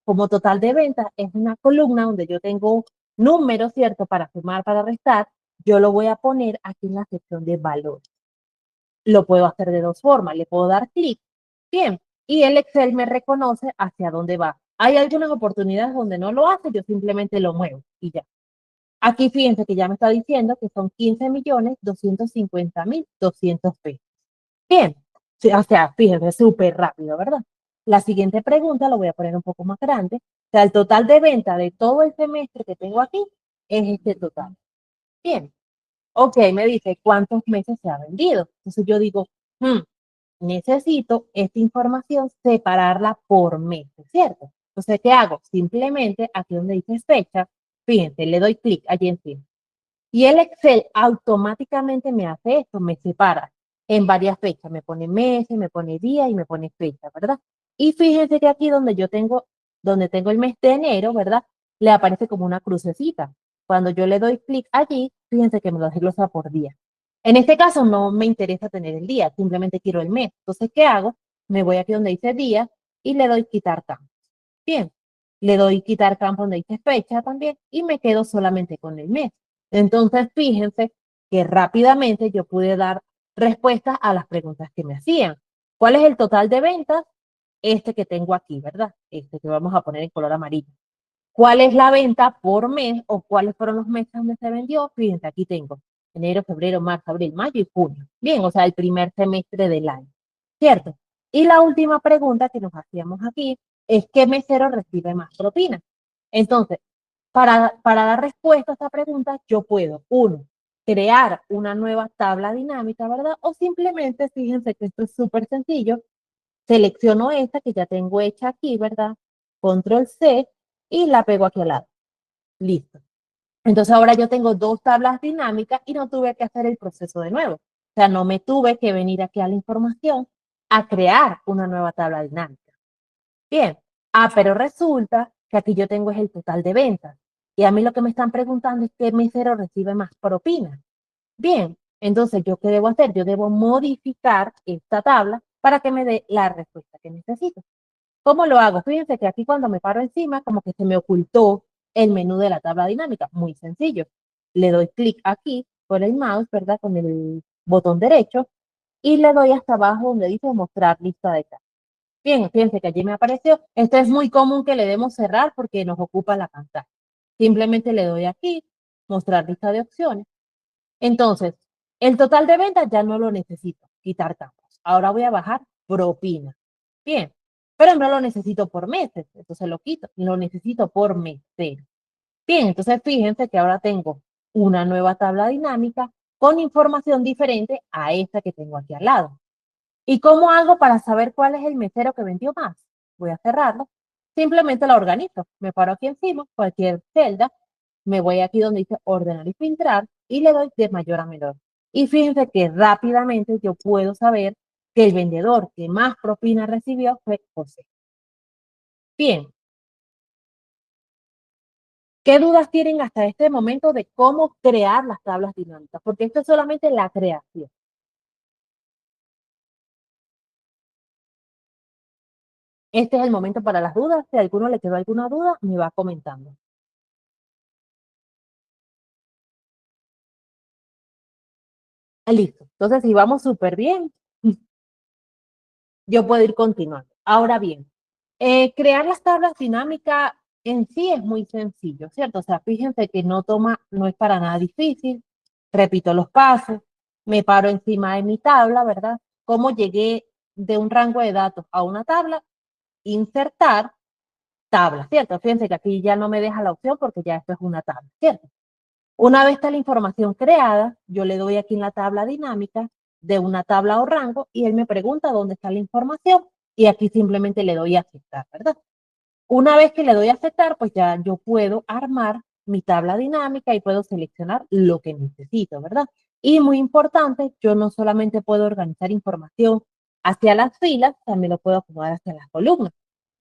Como total de ventas es una columna donde yo tengo números, ¿cierto? Para sumar, para restar, yo lo voy a poner aquí en la sección de valor. Lo puedo hacer de dos formas. Le puedo dar clic, bien, y el Excel me reconoce hacia dónde va. Hay algunas oportunidades donde no lo hace, yo simplemente lo muevo y ya. Aquí fíjense que ya me está diciendo que son 15.250.200 pesos. Bien, sí, o sea, fíjense, súper rápido, ¿verdad? La siguiente pregunta lo voy a poner un poco más grande. O sea, el total de venta de todo el semestre que tengo aquí es este total. Bien, ok, me dice cuántos meses se ha vendido. Entonces yo digo, "Hmm, necesito esta información separarla por meses, ¿cierto? Entonces, ¿qué hago? Simplemente aquí donde dice fecha, fíjense, le doy clic allí encima. Y el Excel automáticamente me hace esto, me separa en varias fechas, me pone meses, me pone día y me pone fecha, ¿verdad? Y fíjense que aquí donde tengo el mes de enero, ¿verdad? Le aparece como una crucecita. Cuando yo le doy clic allí, fíjense que me lo desglosa por día. En este caso no me interesa tener el día, simplemente quiero el mes. Entonces, ¿qué hago? Me voy aquí donde dice día y le doy quitar campo. Bien, le doy quitar campo donde dice fecha también y me quedo solamente con el mes. Entonces, fíjense que rápidamente yo pude dar respuestas a las preguntas que me hacían. ¿Cuál es el total de ventas? Este que tengo aquí, ¿verdad? Este que vamos a poner en color amarillo. ¿Cuál es la venta por mes o cuáles fueron los meses donde se vendió? Fíjense, aquí tengo enero, febrero, marzo, abril, mayo y junio. Bien, o sea, el primer semestre del año, ¿cierto? Y la última pregunta que nos hacíamos aquí es ¿qué mesero recibe más propina? Entonces, para dar respuesta a esta pregunta, yo puedo, uno, crear una nueva tabla dinámica, ¿verdad? O simplemente, fíjense que esto es súper sencillo, selecciono esta que ya tengo hecha aquí, ¿verdad? Control C y la pego aquí al lado. Listo. Entonces ahora yo tengo dos tablas dinámicas y no tuve que hacer el proceso de nuevo. O sea, no me tuve que venir aquí a la información a crear una nueva tabla dinámica. Bien. Ah, pero resulta que aquí yo tengo es el total de ventas. Y a mí lo que me están preguntando es qué mesero recibe más propina. Bien, entonces, ¿yo qué debo hacer? Yo debo modificar esta tabla para que me dé la respuesta que necesito. ¿Cómo lo hago? Fíjense que aquí cuando me paro encima, como que se me ocultó el menú de la tabla dinámica. Muy sencillo. Le doy clic aquí con el mouse, ¿verdad? Con el botón derecho y le doy hasta abajo donde dice mostrar lista de tablas. Bien, fíjense que allí me apareció. Esto es muy común que le demos cerrar porque nos ocupa la pantalla. Simplemente le doy aquí, mostrar lista de opciones. Entonces, el total de ventas ya no lo necesito, quitar campos. Ahora voy a bajar propina. Bien, pero no lo necesito por meses, entonces lo quito. Lo necesito por mes. Bien, entonces fíjense que ahora tengo una nueva tabla dinámica con información diferente a esta que tengo aquí al lado. ¿Y cómo hago para saber cuál es el mesero que vendió más? Voy a cerrarlo. Simplemente la organizo. Me paro aquí encima, cualquier celda, me voy aquí donde dice ordenar y filtrar y le doy de mayor a menor. Y fíjense que rápidamente yo puedo saber que el vendedor que más propina recibió fue José. Bien, ¿qué dudas tienen hasta este momento de cómo crear las tablas dinámicas? Porque esto es solamente la creación. Este es el momento para las dudas. Si a alguno le quedó alguna duda, me va comentando. Listo. Entonces, si vamos súper bien, yo puedo ir continuando. Ahora bien, crear las tablas dinámicas en sí es muy sencillo, ¿cierto? O sea, fíjense que no es para nada difícil. Repito los pasos, me paro encima de mi tabla, ¿verdad? ¿Cómo llegué de un rango de datos a una tabla? Insertar tabla, ¿cierto? Fíjense que aquí ya no me deja la opción porque ya esto es una tabla, ¿cierto? Una vez está la información creada, yo le doy aquí en la tabla dinámica de una tabla o rango y él me pregunta dónde está la información y aquí simplemente le doy a aceptar, ¿verdad? Una vez que le doy a aceptar, pues ya yo puedo armar mi tabla dinámica y puedo seleccionar lo que necesito, ¿verdad? Y muy importante, yo no solamente puedo organizar información hacia las filas, también lo puedo acomodar hacia las columnas.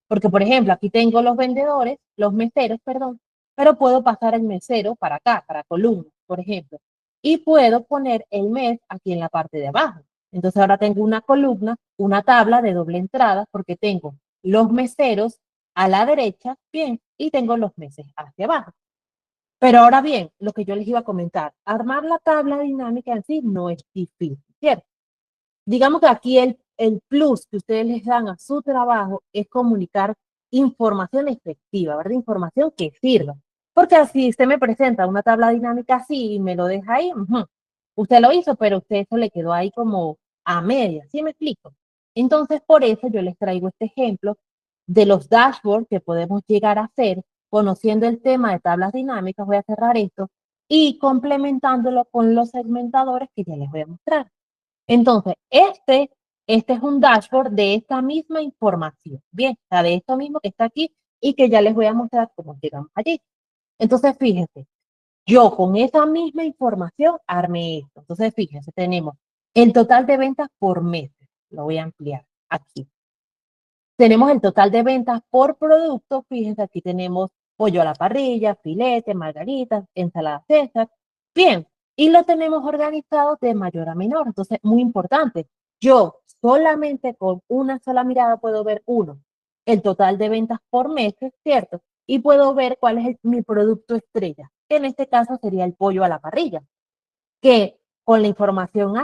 Porque, por ejemplo, aquí tengo los vendedores, los meseros, perdón, pero puedo pasar el mesero para acá, para columnas, por ejemplo. Y puedo poner el mes aquí en la parte de abajo. Entonces ahora tengo una columna, una tabla de doble entrada, porque tengo los meseros a la derecha, bien, y tengo los meses hacia abajo. Pero ahora bien, lo que yo les iba a comentar, armar la tabla dinámica en sí no es difícil, ¿cierto? Digamos que aquí el plus que ustedes les dan a su trabajo es comunicar información efectiva, ¿verdad? Información que sirva. Porque así usted me presenta una tabla dinámica así y me lo deja ahí, usted lo hizo, pero usted eso le quedó ahí como a media, ¿sí me explico? Entonces, por eso yo les traigo este ejemplo de los dashboards que podemos llegar a hacer conociendo el tema de tablas dinámicas. Voy a cerrar esto y complementándolo con los segmentadores que ya les voy a mostrar. Entonces, este es un dashboard de esta misma información, bien, o sea, de esto mismo que está aquí y que ya les voy a mostrar cómo llegamos allí. Entonces, fíjense, yo con esa misma información armé esto. Entonces, fíjense, tenemos el total de ventas por mes. Lo voy a ampliar aquí. Tenemos el total de ventas por producto. Fíjense, aquí tenemos pollo a la parrilla, filete, margaritas, ensalada César. Bien, y lo tenemos organizado de mayor a menor. Entonces, muy importante. Yo solamente con una sola mirada puedo ver uno, el total de ventas por mes, ¿cierto? Y puedo ver cuál es mi producto estrella, que en este caso sería el pollo a la parrilla, que con la información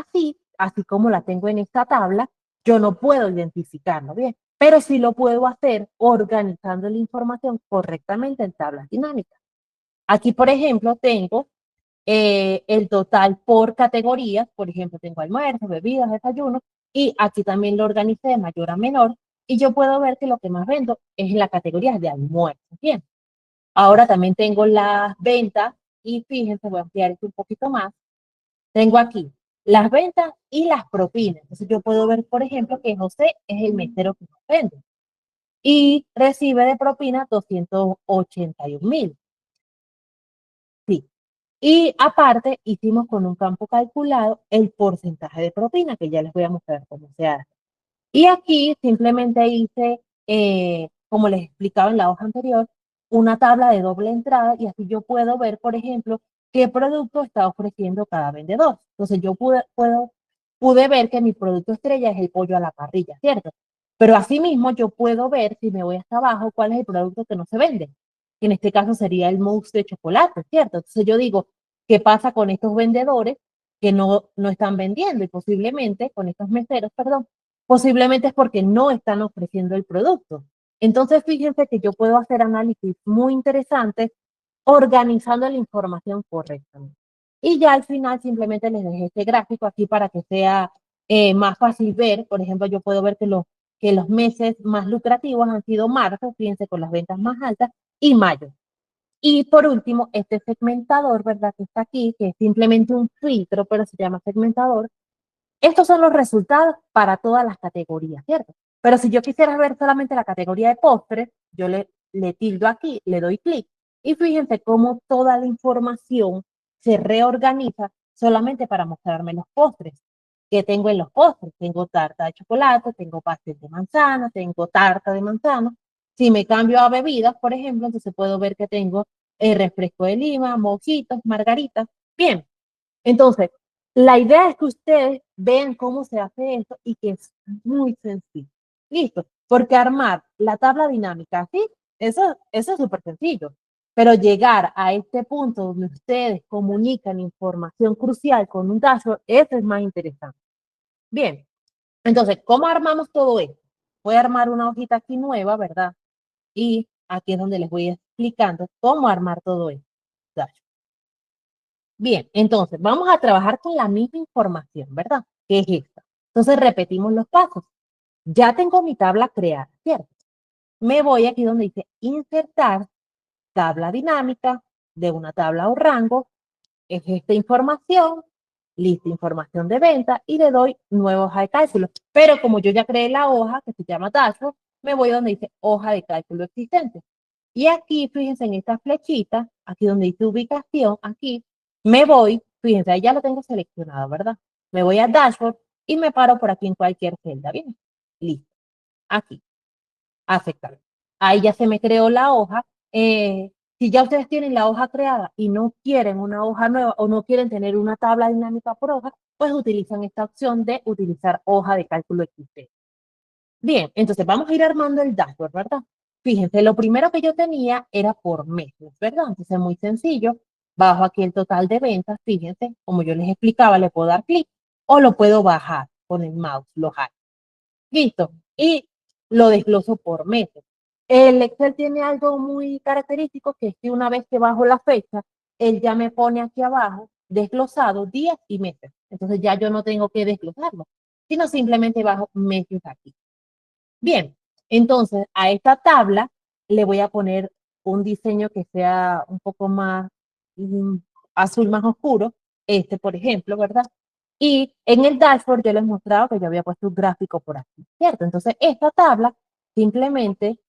así como la tengo en esta tabla, yo no puedo identificarlo bien, pero sí lo puedo hacer organizando la información correctamente en tablas dinámicas. Aquí, por ejemplo, tengo el total por categorías, por ejemplo, tengo almuerzo, bebidas, desayuno, y aquí también lo organicé de mayor a menor, y yo puedo ver que lo que más vendo es la categoría de almuerzo. Bien, ahora también tengo las ventas, y fíjense, voy a ampliar esto un poquito más. Tengo aquí las ventas y las propinas. Entonces yo puedo ver, por ejemplo, que José es el mesero que nos vende y recibe de propina 281.000. Sí. Y aparte hicimos con un campo calculado el porcentaje de propina, que ya les voy a mostrar cómo se hace. Y aquí simplemente hice, como les explicaba en la hoja anterior, una tabla de doble entrada y así yo puedo ver, por ejemplo, qué producto está ofreciendo cada vendedor. Entonces yo pude ver que mi producto estrella es el pollo a la parrilla, ¿cierto? Pero asimismo yo puedo ver, si me voy hasta abajo, cuál es el producto que no se vende. Que en este caso sería el mousse de chocolate, ¿cierto? Entonces yo digo, ¿qué pasa con estos vendedores que no están vendiendo? Y posiblemente, con estos meseros, perdón, posiblemente es porque no están ofreciendo el producto. Entonces, fíjense que yo puedo hacer análisis muy interesantes organizando la información correctamente. Y ya al final simplemente les dejé este gráfico aquí para que sea más fácil ver. Por ejemplo, yo puedo ver que los meses más lucrativos han sido marzo, fíjense, con las ventas más altas, y mayo. Y por último, este segmentador, ¿verdad? Que está aquí, que es simplemente un filtro, pero se llama segmentador. Estos son los resultados para todas las categorías, ¿cierto? Pero si yo quisiera ver solamente la categoría de postres, yo le tildo aquí, le doy clic y fíjense cómo toda la información se reorganiza solamente para mostrarme los postres. ¿Qué tengo en los postres? Tengo tarta de chocolate, tengo pastel de manzana, tengo tarta de manzana. Si me cambio a bebidas, por ejemplo, entonces puedo ver que tengo refresco de lima, mojitos, margaritas. Bien, entonces, la idea es que ustedes vean cómo se hace esto y que es muy sencillo. Listo, porque armar la tabla dinámica así, eso es súper sencillo. Pero llegar a este punto donde ustedes comunican información crucial con un dashboard, eso es más interesante. Bien, entonces, ¿cómo armamos todo esto? Voy a armar una hojita aquí nueva, ¿verdad? Y aquí es donde les voy explicando cómo armar todo esto. Bien, entonces vamos a trabajar con la misma información, ¿verdad? Que es esta. Entonces repetimos los pasos. Ya tengo mi tabla creada, ¿cierto? Me voy aquí donde dice insertar tabla dinámica de una tabla o rango. Es esta información, lista información de venta y le doy nueva hoja de cálculo. Pero como yo ya creé la hoja que se llama dashboard, me voy donde dice hoja de cálculo existente. Y aquí, fíjense en esta flechita, aquí donde dice ubicación, aquí, me voy, fíjense, ahí ya lo tengo seleccionado, ¿verdad? Me voy a dashboard y me paro por aquí en cualquier celda, ¿bien? Listo. Aquí, aceptar. Ahí ya se me creó la hoja. Si ya ustedes tienen la hoja creada y no quieren una hoja nueva o no quieren tener una tabla dinámica por hoja, pues utilizan esta opción de utilizar hoja de cálculo existente. Bien, entonces vamos a ir armando el dashboard, ¿verdad? Fíjense, lo primero que yo tenía era por meses, ¿verdad? Entonces es muy sencillo. Bajo aquí el total de ventas, fíjense, como yo les explicaba, le puedo dar clic o lo puedo bajar con el mouse, lo jalo. Listo. Y lo desgloso por meses. El Excel tiene algo muy característico que es que una vez que bajo la fecha, él ya me pone aquí abajo desglosado días y meses. Entonces ya yo no tengo que desglosarlo, sino simplemente bajo meses aquí. Bien, entonces a esta tabla le voy a poner un diseño que sea un poco más mm, azul más oscuro, este por ejemplo, ¿verdad? Y en el dashboard yo les mostraba que yo había puesto un gráfico por aquí, ¿cierto? Entonces esta tabla simplemente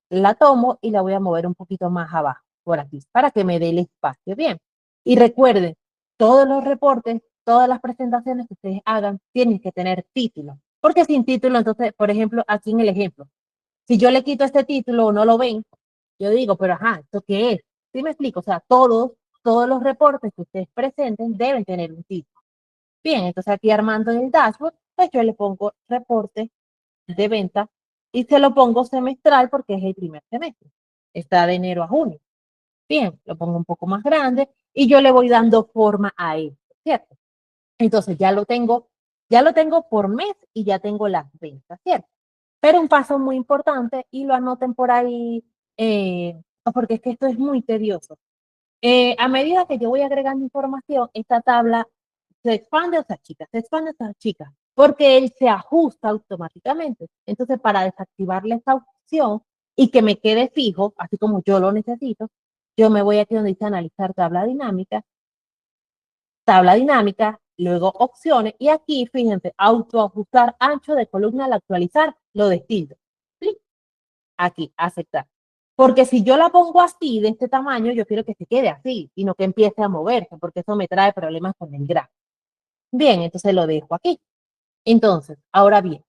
la tomo y la voy a mover un poquito más abajo, por aquí, para que me dé el espacio. Bien. Y recuerden, todos los reportes, todas las presentaciones que ustedes hagan tienen que tener título. Porque sin título, entonces, por ejemplo, aquí en el ejemplo, si yo le quito este título o no lo ven, yo digo, pero ajá, ¿esto qué es? ¿Sí me explico? O sea, todos los reportes que ustedes presenten deben tener un título. Bien, entonces aquí armando en el dashboard, pues yo le pongo reporte de venta y se lo pongo semestral porque es el primer semestre. Está de enero a junio. Bien, lo pongo un poco más grande y yo le voy dando forma a esto, ¿cierto? Entonces ya lo tengo por mes y ya tengo las ventas, ¿cierto? Pero un paso muy importante y lo anoten por ahí, porque es que esto es muy tedioso. A medida que yo voy agregando información, esta tabla se expande o se achica, se expande o se achica, porque él se ajusta automáticamente. Entonces, para desactivarle esta opción y que me quede fijo, así como yo lo necesito, yo me voy aquí donde dice analizar tabla dinámica, luego opciones, y aquí, fíjense, autoajustar ancho de columna al actualizar, lo distinto. ¿Sí? Aquí, aceptar. Porque si yo la pongo así, de este tamaño, yo quiero que se quede así y no que empiece a moverse, porque eso me trae problemas con el gráfico. Bien, entonces lo dejo aquí. Entonces, ahora bien,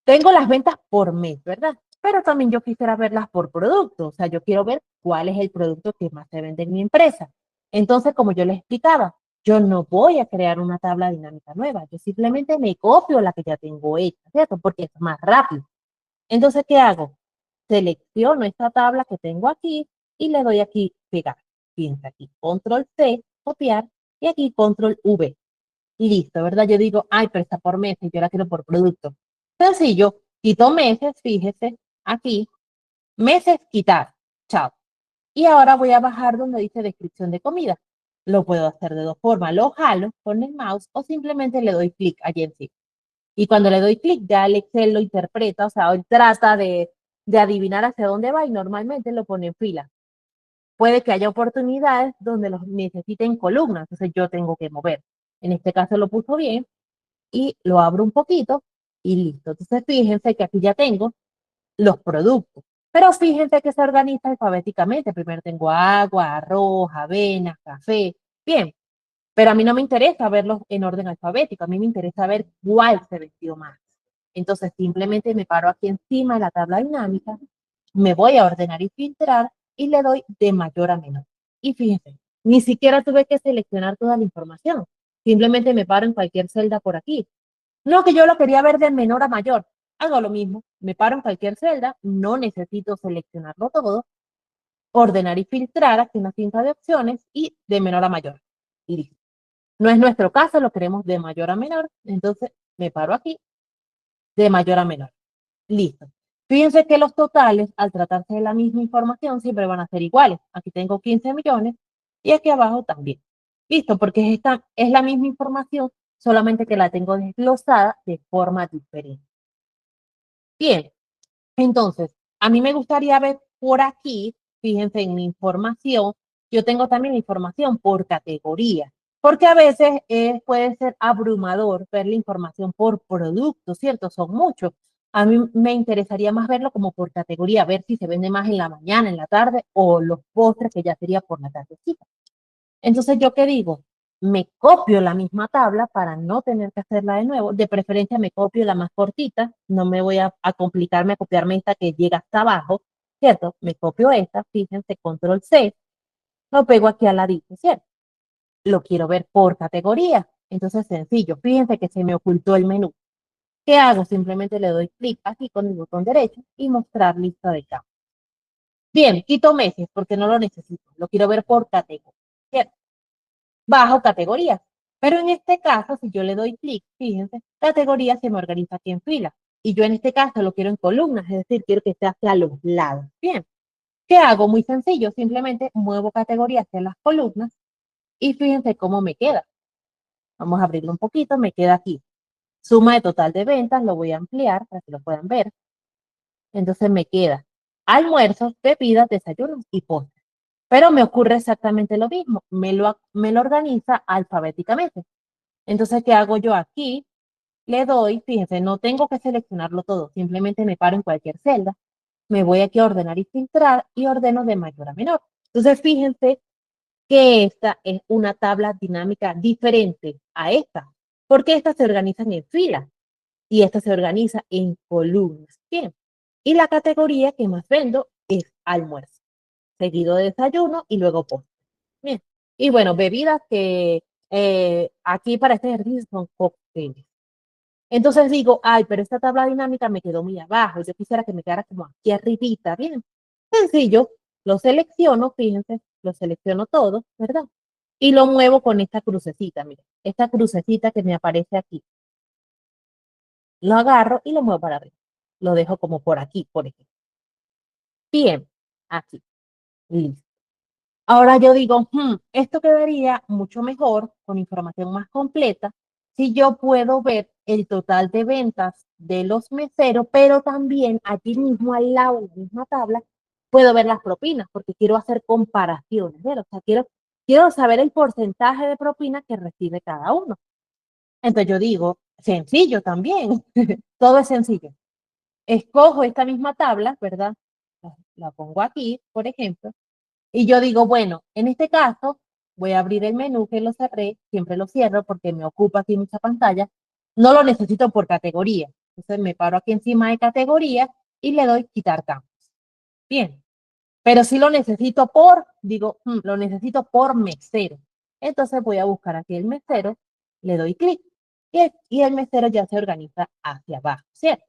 tengo las ventas por mes, ¿verdad? Pero también yo quisiera verlas por producto, o sea, yo quiero ver cuál es el producto que más se vende en mi empresa. Entonces, como yo les explicaba, yo no voy a crear una tabla dinámica nueva, yo simplemente me copio la que ya tengo hecha, ¿cierto? Porque es más rápido. Entonces, ¿qué hago? Selecciono esta tabla que tengo aquí y le doy aquí pegar. Fíjense aquí, control C, copiar, y aquí control V. Listo, ¿verdad? Yo digo, ay, pero está por meses, yo la quiero por producto. Sencillo, quito meses, fíjese, aquí, meses, quitar, chao. Y ahora voy a bajar donde dice descripción de comida. Lo puedo hacer de dos formas, lo jalo con el mouse o simplemente le doy clic allí encima. Y cuando le doy clic, ya el Excel lo interpreta, o sea, él trata de adivinar hacia dónde va y normalmente lo pone en fila. Puede que haya oportunidades donde los necesiten columnas, entonces yo tengo que mover. En este caso lo puso bien y lo abro un poquito y listo. Entonces fíjense que aquí ya tengo los productos. Pero fíjense que se organiza alfabéticamente. Primero tengo agua, arroz, avena, café. Bien, Pero a mí no me interesa verlos en orden alfabético, a mí me interesa ver cuál se vendió más. Entonces simplemente me paro aquí encima de la tabla dinámica, me voy a ordenar y filtrar y le doy de mayor a menor. Y fíjense, ni siquiera tuve que seleccionar toda la información. Simplemente me paro en cualquier celda por aquí. No que yo lo quería ver de menor a mayor. Hago lo mismo. Me paro en cualquier celda, no necesito seleccionarlo todo, ordenar y filtrar aquí una cinta de opciones y de menor a mayor. Y listo. No es nuestro caso, lo queremos de mayor a menor. Entonces me paro aquí, de mayor a menor. Listo. Fíjense que los totales, al tratarse de la misma información, siempre van a ser iguales. Aquí tengo 15 millones y aquí abajo también. Listo, porque es la misma información, solamente que la tengo desglosada de forma diferente. Bien, entonces, a mí me gustaría ver por aquí, fíjense en mi información, yo tengo también información por categoría, porque a veces puede ser abrumador ver la información por producto, ¿cierto? Son muchos. A mí me interesaría más verlo como por categoría, ver si se vende más en la mañana, en la tarde o los postres que ya sería por la tardecita. Entonces, ¿yo qué digo? Me copio la misma tabla para no tener que hacerla de nuevo. De preferencia me copio la más cortita, no me voy a complicarme a copiarme esta que llega hasta abajo, ¿cierto? Me copio esta, fíjense, control C, lo pego aquí al ladito, ¿cierto? Lo quiero ver por categoría. Entonces, sencillo, fíjense que se me ocultó el menú. ¿Qué hago? Simplemente le doy clic aquí con el botón derecho y mostrar lista de campos. Bien, quito meses porque no lo necesito, lo quiero ver por categoría, ¿cierto? Bajo categorías. Pero en este caso, si yo le doy clic, fíjense, categoría se me organiza aquí en fila. Y yo en este caso lo quiero en columnas, es decir, quiero que esté hacia los lados. Bien, ¿qué hago? Muy sencillo, simplemente muevo categoría hacia las columnas y fíjense cómo me queda. Vamos a abrirlo un poquito, me queda aquí. Suma de total de ventas, lo voy a ampliar para que lo puedan ver. Entonces me queda almuerzos, bebidas, desayunos y postres. Pero me ocurre exactamente lo mismo, me lo organiza alfabéticamente. Entonces, ¿qué hago yo aquí? Le doy, fíjense, no tengo que seleccionarlo todo, simplemente me paro en cualquier celda, me voy aquí a ordenar y filtrar y ordeno de mayor a menor. Entonces, fíjense que esta es una tabla dinámica diferente a esta, porque estas se organizan en filas y esta se organiza en columnas. Bien, y la categoría que más vendo es almuerzo, seguido de desayuno y luego postre. Bien, y bueno, bebidas que aquí para este ejercicio son cócteles. Entonces digo, ay, pero esta tabla dinámica me quedó muy abajo. Yo quisiera que me quedara como aquí arribita. Bien, sencillo. Lo selecciono, fíjense, lo selecciono todo, ¿verdad? Y lo muevo con esta crucecita, miren. Esta crucecita que me aparece aquí. Lo agarro y lo muevo para arriba. Lo dejo como por aquí, por ejemplo. Bien, aquí. Listo. Ahora yo digo, esto quedaría mucho mejor, con información más completa, si yo puedo ver el total de ventas de los meseros, pero también aquí mismo al lado de la misma tabla, puedo ver las propinas, porque quiero hacer comparaciones, ¿ver? O sea, quiero saber el porcentaje de propina que recibe cada uno. Entonces yo digo, sencillo también, todo es sencillo. Escojo esta misma tabla, ¿verdad? La pongo aquí, por ejemplo y yo digo, bueno, en este caso voy a abrir el menú que lo cerré, siempre lo cierro porque me ocupa aquí mucha pantalla. No lo necesito por categoría. Entonces me paro aquí encima de categoría y le doy quitar campos. Bien, pero si lo necesito digo, lo necesito por mesero. Entonces voy a buscar aquí el mesero, le doy clic y el mesero ya se organiza hacia abajo, ¿cierto?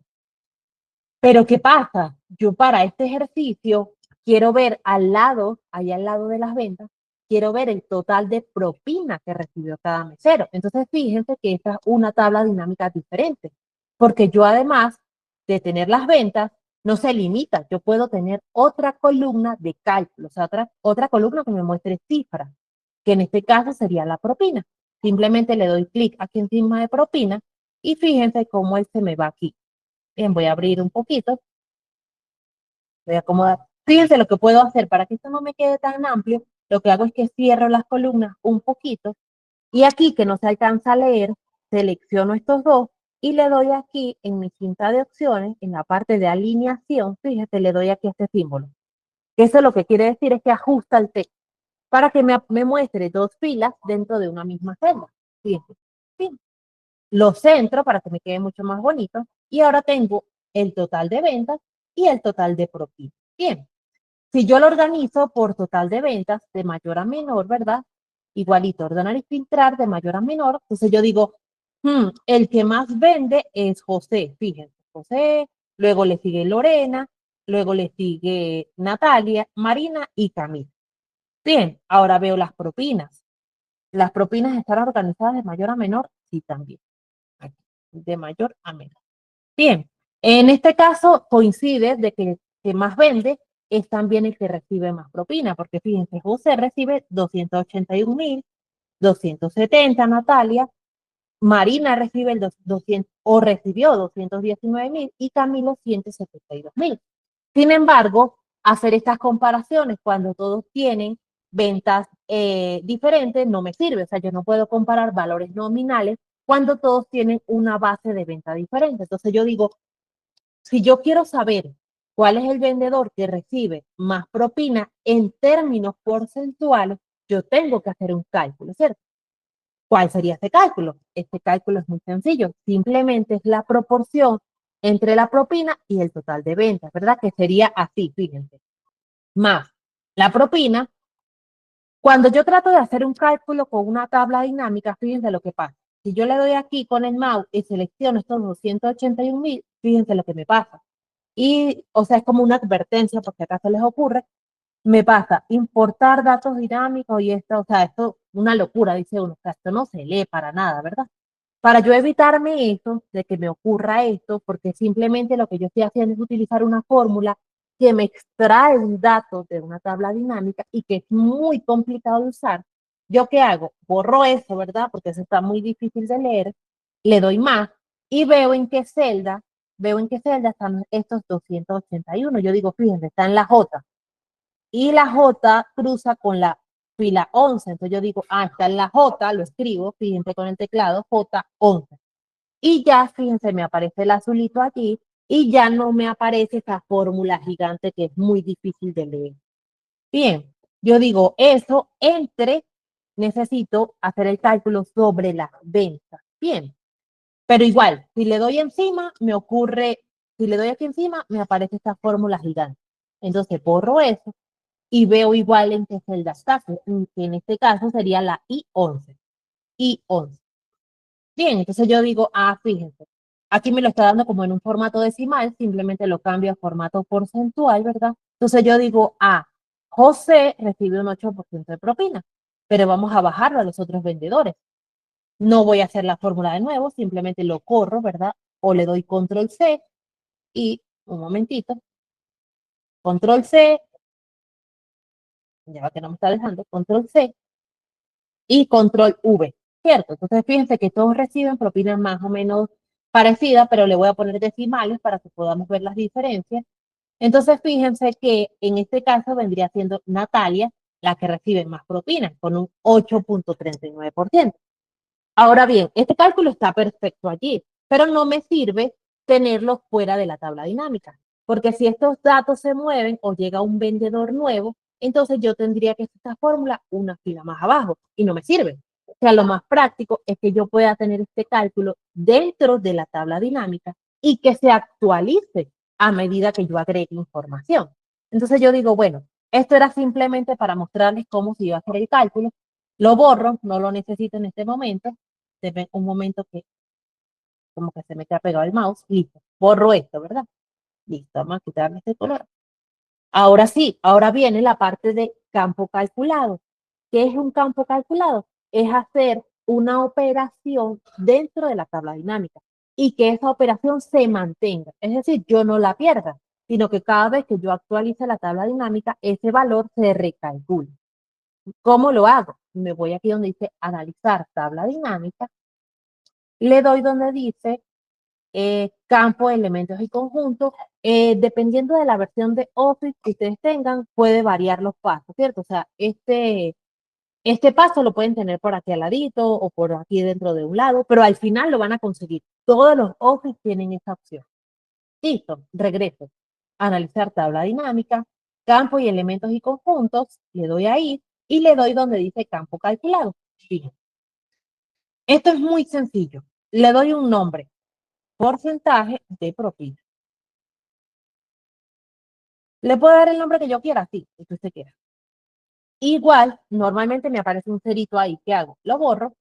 Pero ¿qué pasa? Yo para este ejercicio quiero ver al lado, allá al lado de las ventas, quiero ver el total de propina que recibió cada mesero. Entonces, fíjense que esta es una tabla dinámica diferente, porque yo además de tener las ventas, no se limita, yo puedo tener otra columna de cálculo, o sea, otra columna que me muestre cifras, que en este caso sería la propina. Simplemente le doy clic aquí encima de propina y fíjense cómo él se me va aquí. Bien, voy a abrir un poquito, voy a acomodar. Fíjense lo que puedo hacer para que esto no me quede tan amplio. Lo que hago es que cierro las columnas un poquito y aquí que no se alcanza a leer, selecciono estos dos y le doy aquí en mi cinta de opciones, en la parte de alineación, fíjate, le doy aquí este símbolo. Eso lo que quiere decir es que ajusta el texto. para que me muestre dos filas dentro de una misma celda. Fíjense. Bien. Lo centro para que me quede mucho más bonito. Y ahora tengo el total de ventas y el total de propina. Bien. Si yo lo organizo por total de ventas, de mayor a menor, ¿verdad? Igualito, ordenar y filtrar de mayor a menor. Entonces yo digo, el que más vende es José, fíjense, José, luego le sigue Lorena, luego le sigue Natalia, Marina y Camila. Bien, ahora veo las propinas. ¿Las propinas están organizadas de mayor a menor? Sí, también. Aquí, de mayor a menor. Bien, en este caso coincide de que el que más vende es también el que recibe más propina, porque fíjense, José recibe 281.270, Natalia, Marina recibe el 200, o recibió 219.000 y Camilo 172.000. Sin embargo, hacer estas comparaciones cuando todos tienen ventas diferentes no me sirve. O sea, yo no puedo comparar valores nominales cuando todos tienen una base de venta diferente. Entonces yo digo, si yo quiero saber cuál es el vendedor que recibe más propina en términos porcentuales, yo tengo que hacer un cálculo, ¿cierto? ¿Cuál sería este cálculo? Este cálculo es muy sencillo. Simplemente es la proporción entre la propina y el total de ventas, ¿verdad? Que sería así, fíjense. Más la propina. Cuando yo trato de hacer un cálculo con una tabla dinámica, fíjense lo que pasa. Si yo le doy aquí con el mouse y selecciono estos 281.000, fíjense lo que me pasa. Y, o sea, es como una advertencia, porque acá se les ocurre, me pasa importar datos dinámicos y esto, o sea, esto una locura, dice uno, o sea, esto no se lee para nada, ¿verdad? Para yo evitarme eso, de que me ocurra esto, porque simplemente lo que yo estoy haciendo es utilizar una fórmula que me extrae un dato de una tabla dinámica y que es muy complicado de usar. ¿Yo qué hago? Borro eso, ¿verdad? Porque eso está muy difícil de leer, le doy más y veo en qué celda están estos 281. Yo digo, fíjense, está en la J y la J cruza con la fila 11. Entonces yo digo, está en la J, lo escribo, fíjense con el teclado, J11. Y ya, fíjense, me aparece el azulito aquí y ya no me aparece esa fórmula gigante que es muy difícil de leer. Bien, yo digo eso necesito hacer el cálculo sobre las ventas. Bien, pero igual, si le doy encima, si le doy aquí encima, me aparece esta fórmula gigante. Entonces borro eso y veo igual en qué celda está, que en este caso sería la I11. I11. Bien, entonces yo digo, fíjense, aquí me lo está dando como en un formato decimal, simplemente lo cambio a formato porcentual, ¿verdad? Entonces yo digo, José recibe un 8% de propina, pero vamos a bajarlo a los otros vendedores. No voy a hacer la fórmula de nuevo, simplemente lo corro, ¿verdad? O le doy control C y, un momentito, control C, ya va que no me está dejando, control C y control V, ¿cierto? Entonces fíjense que todos reciben propinas más o menos parecidas, pero le voy a poner decimales para que podamos ver las diferencias. Entonces fíjense que en este caso vendría siendo Natalia la que recibe más propinas, con un 8.39%. Ahora bien, este cálculo está perfecto allí, pero no me sirve tenerlo fuera de la tabla dinámica, porque si estos datos se mueven o llega un vendedor nuevo, entonces yo tendría que hacer esta fórmula una fila más abajo y no me sirve. O sea, lo más práctico es que yo pueda tener este cálculo dentro de la tabla dinámica y que se actualice a medida que yo agregue información. Entonces yo digo, bueno, esto era simplemente para mostrarles cómo se iba a hacer el cálculo. Lo borro, no lo necesito en este momento. Deme un momento que como que se me queda pegado el mouse. Listo, borro esto, ¿verdad? Listo, vamos a quitarle este color. Ahora sí, ahora viene la parte de campo calculado. ¿Qué es un campo calculado? Es hacer una operación dentro de la tabla dinámica y que esa operación se mantenga. Es decir, yo no la pierda, sino que cada vez que yo actualice la tabla dinámica, ese valor se recalcula. ¿Cómo lo hago? Me voy aquí donde dice analizar tabla dinámica, le doy donde dice campo, elementos y conjuntos. Dependiendo de la versión de Office que ustedes tengan, puede variar los pasos, ¿cierto? O sea, este paso lo pueden tener por aquí al ladito o por aquí dentro de un lado, pero al final lo van a conseguir. Todos los Office tienen esa opción. Listo, regreso. Analizar tabla dinámica, campo y elementos y conjuntos, le doy ahí y le doy donde dice campo calculado. Fíjense. Esto es muy sencillo. Le doy un nombre, porcentaje de propina. Le puedo dar el nombre que yo quiera, sí, el que usted quiera. Igual, normalmente me aparece un cerito ahí. ¿Qué hago? Lo borro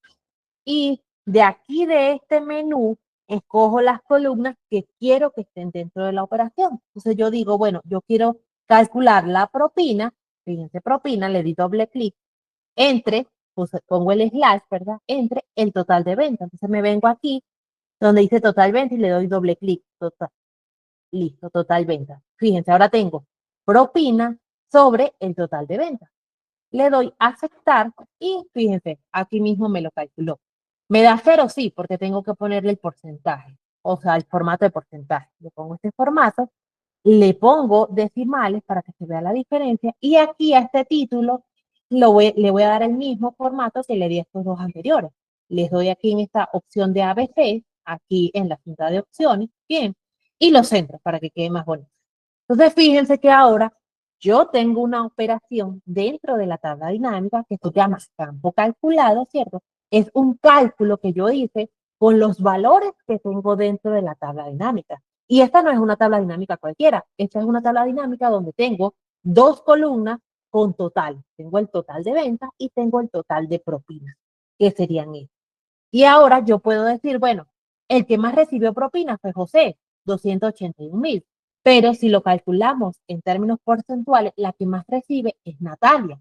y de aquí de este menú escojo las columnas que quiero que estén dentro de la operación. Entonces yo digo, bueno, yo quiero calcular la propina, fíjense, propina, le di doble clic, entre, pues pongo el slash, ¿verdad? Entre el total de venta. Entonces me vengo aquí donde dice total venta y le doy doble clic, total, listo, total venta. Fíjense, ahora tengo propina sobre el total de venta. Le doy a aceptar y fíjense, aquí mismo me lo calculó. Me da cero, sí, porque tengo que ponerle el porcentaje, o sea, el formato de porcentaje. Le pongo este formato, le pongo decimales para que se vea la diferencia y aquí a este título le voy a dar el mismo formato que le di a estos dos anteriores. Les doy aquí en esta opción de ABC, aquí en la cinta de opciones, bien, y los centros para que quede más bonito. Entonces, fíjense que ahora yo tengo una operación dentro de la tabla dinámica que se llama campo calculado, ¿cierto? Es un cálculo que yo hice con los valores que tengo dentro de la tabla dinámica. Y esta no es una tabla dinámica cualquiera, esta es una tabla dinámica donde tengo dos columnas con total. Tengo el total de ventas y tengo el total de propinas, que serían estos. Y ahora yo puedo decir, bueno, el que más recibió propina fue José, 281.000. Pero si lo calculamos en términos porcentuales, la que más recibe es Natalia.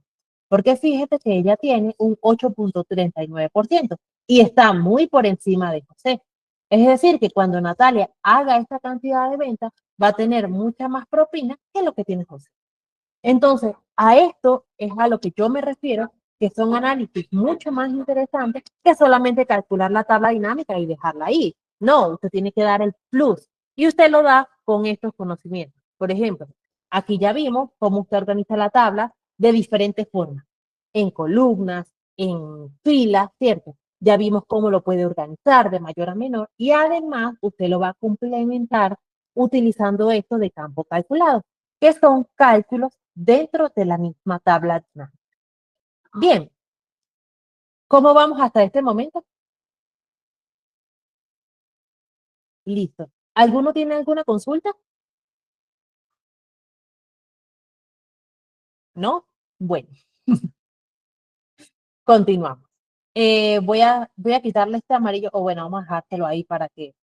Porque fíjate que ella tiene un 8.39% y está muy por encima de José. Es decir, que cuando Natalia haga esta cantidad de ventas, va a tener mucha más propina que lo que tiene José. Entonces, a esto es a lo que yo me refiero, que son análisis mucho más interesantes que solamente calcular la tabla dinámica y dejarla ahí. No, usted tiene que dar el plus y usted lo da con estos conocimientos. Por ejemplo, aquí ya vimos cómo usted organiza la tabla de diferentes formas, en columnas, en filas, ¿cierto? Ya vimos cómo lo puede organizar de mayor a menor y además usted lo va a complementar utilizando esto de campo calculado, que son cálculos dentro de la misma tabla dinámica. Bien, ¿cómo vamos hasta este momento? Listo. ¿Alguno tiene alguna consulta? ¿No? Bueno, continuamos. Voy a quitarle este amarillo, o bueno, vamos a dejárselo ahí para que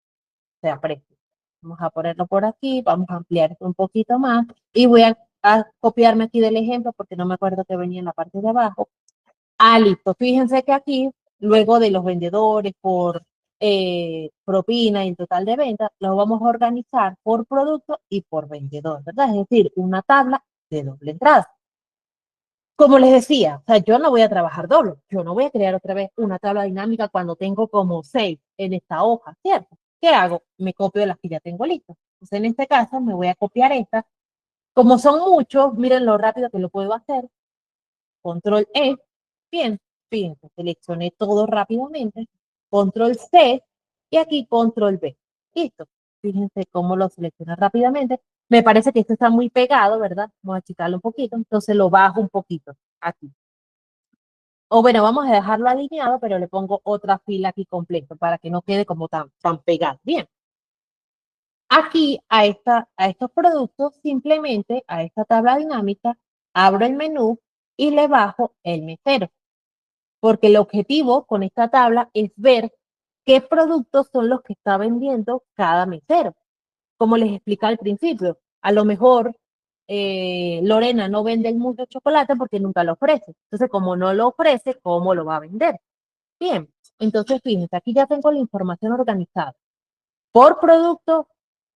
se aprecie. Vamos a ponerlo por aquí, vamos a ampliar esto un poquito más y voy a copiarme aquí del ejemplo porque no me acuerdo que venía en la parte de abajo. Ah, listo. Fíjense que aquí, luego de los vendedores por propina y el total de ventas, lo vamos a organizar por producto y por vendedor, ¿verdad? Es decir, una tabla de doble entrada. Como les decía, o sea, yo no voy a trabajar doble. Yo no voy a crear otra vez una tabla dinámica cuando tengo como 6 en esta hoja, ¿cierto? ¿Qué hago? Me copio de las que ya tengo listas. Entonces, en este caso, me voy a copiar esta. Como son muchos, miren lo rápido que lo puedo hacer. Control E, bien, fíjense, seleccioné todo rápidamente, control C y aquí control B. Listo, fíjense cómo lo selecciona rápidamente. Me parece que esto está muy pegado, ¿verdad? Vamos a achicarlo un poquito, entonces lo bajo un poquito aquí. O bueno, vamos a dejarlo alineado, pero le pongo otra fila aquí completo para que no quede como tan pegado. Bien, aquí a estos productos, simplemente a esta tabla dinámica, abro el menú y le bajo el mesero, porque el objetivo con esta tabla es ver qué productos son los que está vendiendo cada mesero. Como les expliqué al principio, a lo mejor Lorena no vende el mousse de chocolate porque nunca lo ofrece. Entonces, como no lo ofrece, ¿cómo lo va a vender? Bien, entonces fíjense, aquí ya tengo la información organizada. Por producto,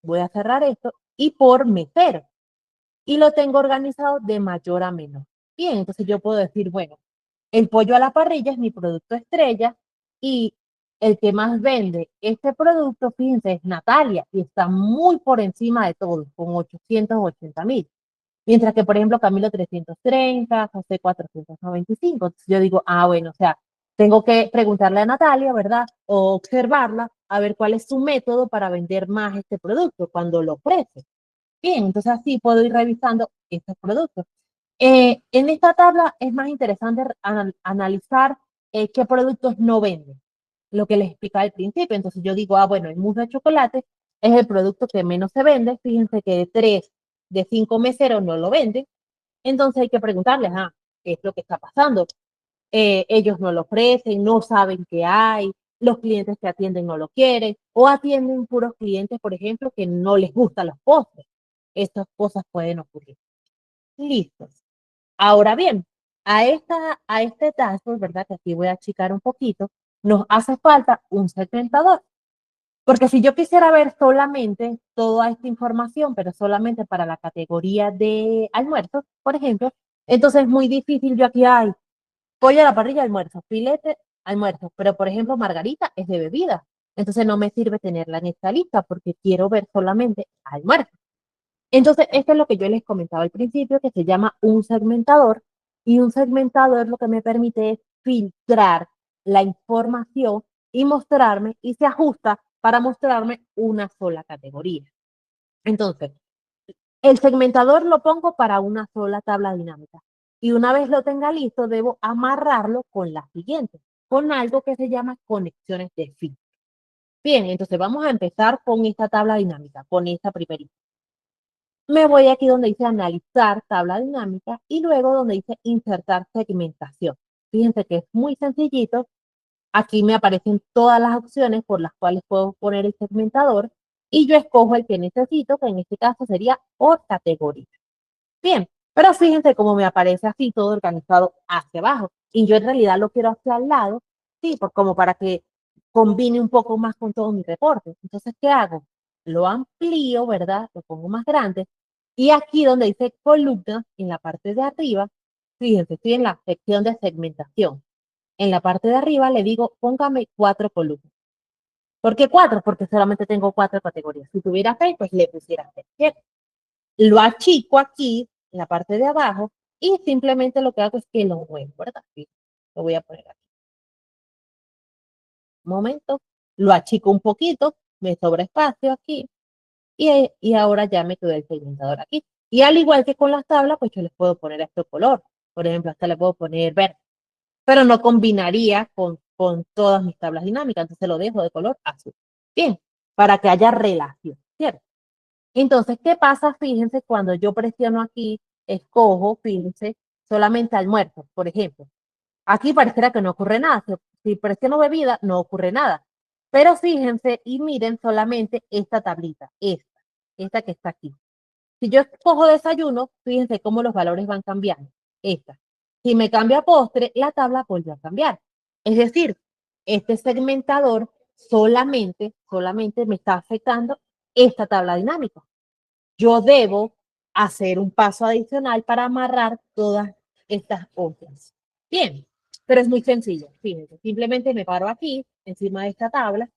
voy a cerrar esto, y por mesero. Y lo tengo organizado de mayor a menor. Bien, entonces yo puedo decir, bueno, el pollo a la parrilla es mi producto estrella y el que más vende este producto, fíjense, es Natalia y está muy por encima de todos, con 880.000. Mientras que, por ejemplo, Camilo 330, José 495. Entonces yo digo, ah, bueno, o sea, tengo que preguntarle a Natalia, ¿verdad? O observarla a ver cuál es su método para vender más este producto cuando lo ofrece. Bien, entonces así puedo ir revisando estos productos. En esta tabla es más interesante analizar qué productos no venden, lo que les explicaba al principio. Entonces yo digo, ah, bueno, el mousse de chocolate es el producto que menos se vende. Fíjense que de 3 de 5 meseros no lo venden. Entonces hay que preguntarles, ah, ¿qué es lo que está pasando? Ellos no lo ofrecen, no saben qué hay, los clientes que atienden no lo quieren, o atienden puros clientes, por ejemplo, que no les gustan los postres. Estas cosas pueden ocurrir. Listos. Ahora bien, a este dashboard, ¿verdad? Que aquí voy a achicar un poquito, nos hace falta un segmentador. Porque si yo quisiera ver solamente toda esta información, pero solamente para la categoría de almuerzos, por ejemplo, entonces es muy difícil. Yo aquí hay pollo a la parrilla, almuerzo, filete, almuerzo, pero por ejemplo, margarita es de bebida. Entonces no me sirve tenerla en esta lista porque quiero ver solamente almuerzo. Entonces, esto es lo que yo les comentaba al principio, que se llama un segmentador, y un segmentador lo que me permite es filtrar la información y mostrarme, y se ajusta para mostrarme una sola categoría. Entonces, el segmentador lo pongo para una sola tabla dinámica. Y una vez lo tenga listo, debo amarrarlo con la siguiente, con algo que se llama conexiones de filtro. Bien, entonces vamos a empezar con esta tabla dinámica, con esta primerita. Me voy aquí donde dice analizar tabla dinámica y luego donde dice insertar segmentación. Fíjense que es muy sencillito. Aquí me aparecen todas las opciones por las cuales puedo poner el segmentador y yo escojo el que necesito, que en este caso sería por categoría. Bien, pero fíjense cómo me aparece así todo organizado hacia abajo. Y yo en realidad lo quiero hacia al lado, sí, como para que combine un poco más con todo mi reporte. Entonces, ¿qué hago? Lo amplío, ¿verdad? Lo pongo más grande. Y aquí donde dice columna, en la parte de arriba, fíjense, estoy en la sección de segmentación. En la parte de arriba le digo, póngame 4 columnas. ¿Por qué 4? Porque solamente tengo 4 categorías. Si tuviera 6, pues le pusiera 6. Bien, lo achico aquí, en la parte de abajo, y simplemente lo que hago es que lo muevo, ¿verdad? Sí, lo voy a poner aquí. Un momento, lo achico un poquito, me sobra espacio aquí, y ahora ya me quedó el segmentador aquí. Y al igual que con las tablas, pues yo les puedo poner este color. Por ejemplo, hasta le puedo poner verde, pero no combinaría con todas mis tablas dinámicas, entonces lo dejo de color azul. Bien, para que haya relación, ¿cierto? Entonces, ¿qué pasa? Fíjense, cuando yo presiono aquí, escojo, fíjense, solamente almuerzo, por ejemplo. Aquí pareciera que no ocurre nada. Si presiono bebida, no ocurre nada. Pero fíjense y miren solamente esta tablita, esta que está aquí. Si yo escojo desayuno, fíjense cómo los valores van cambiando. Esta. Si me cambio a postre, la tabla vuelve a cambiar. Es decir, este segmentador solamente me está afectando esta tabla dinámica. Yo debo hacer un paso adicional para amarrar todas estas otras. Bien, pero es muy sencillo. Fíjense, simplemente me paro aquí, encima de esta tabla,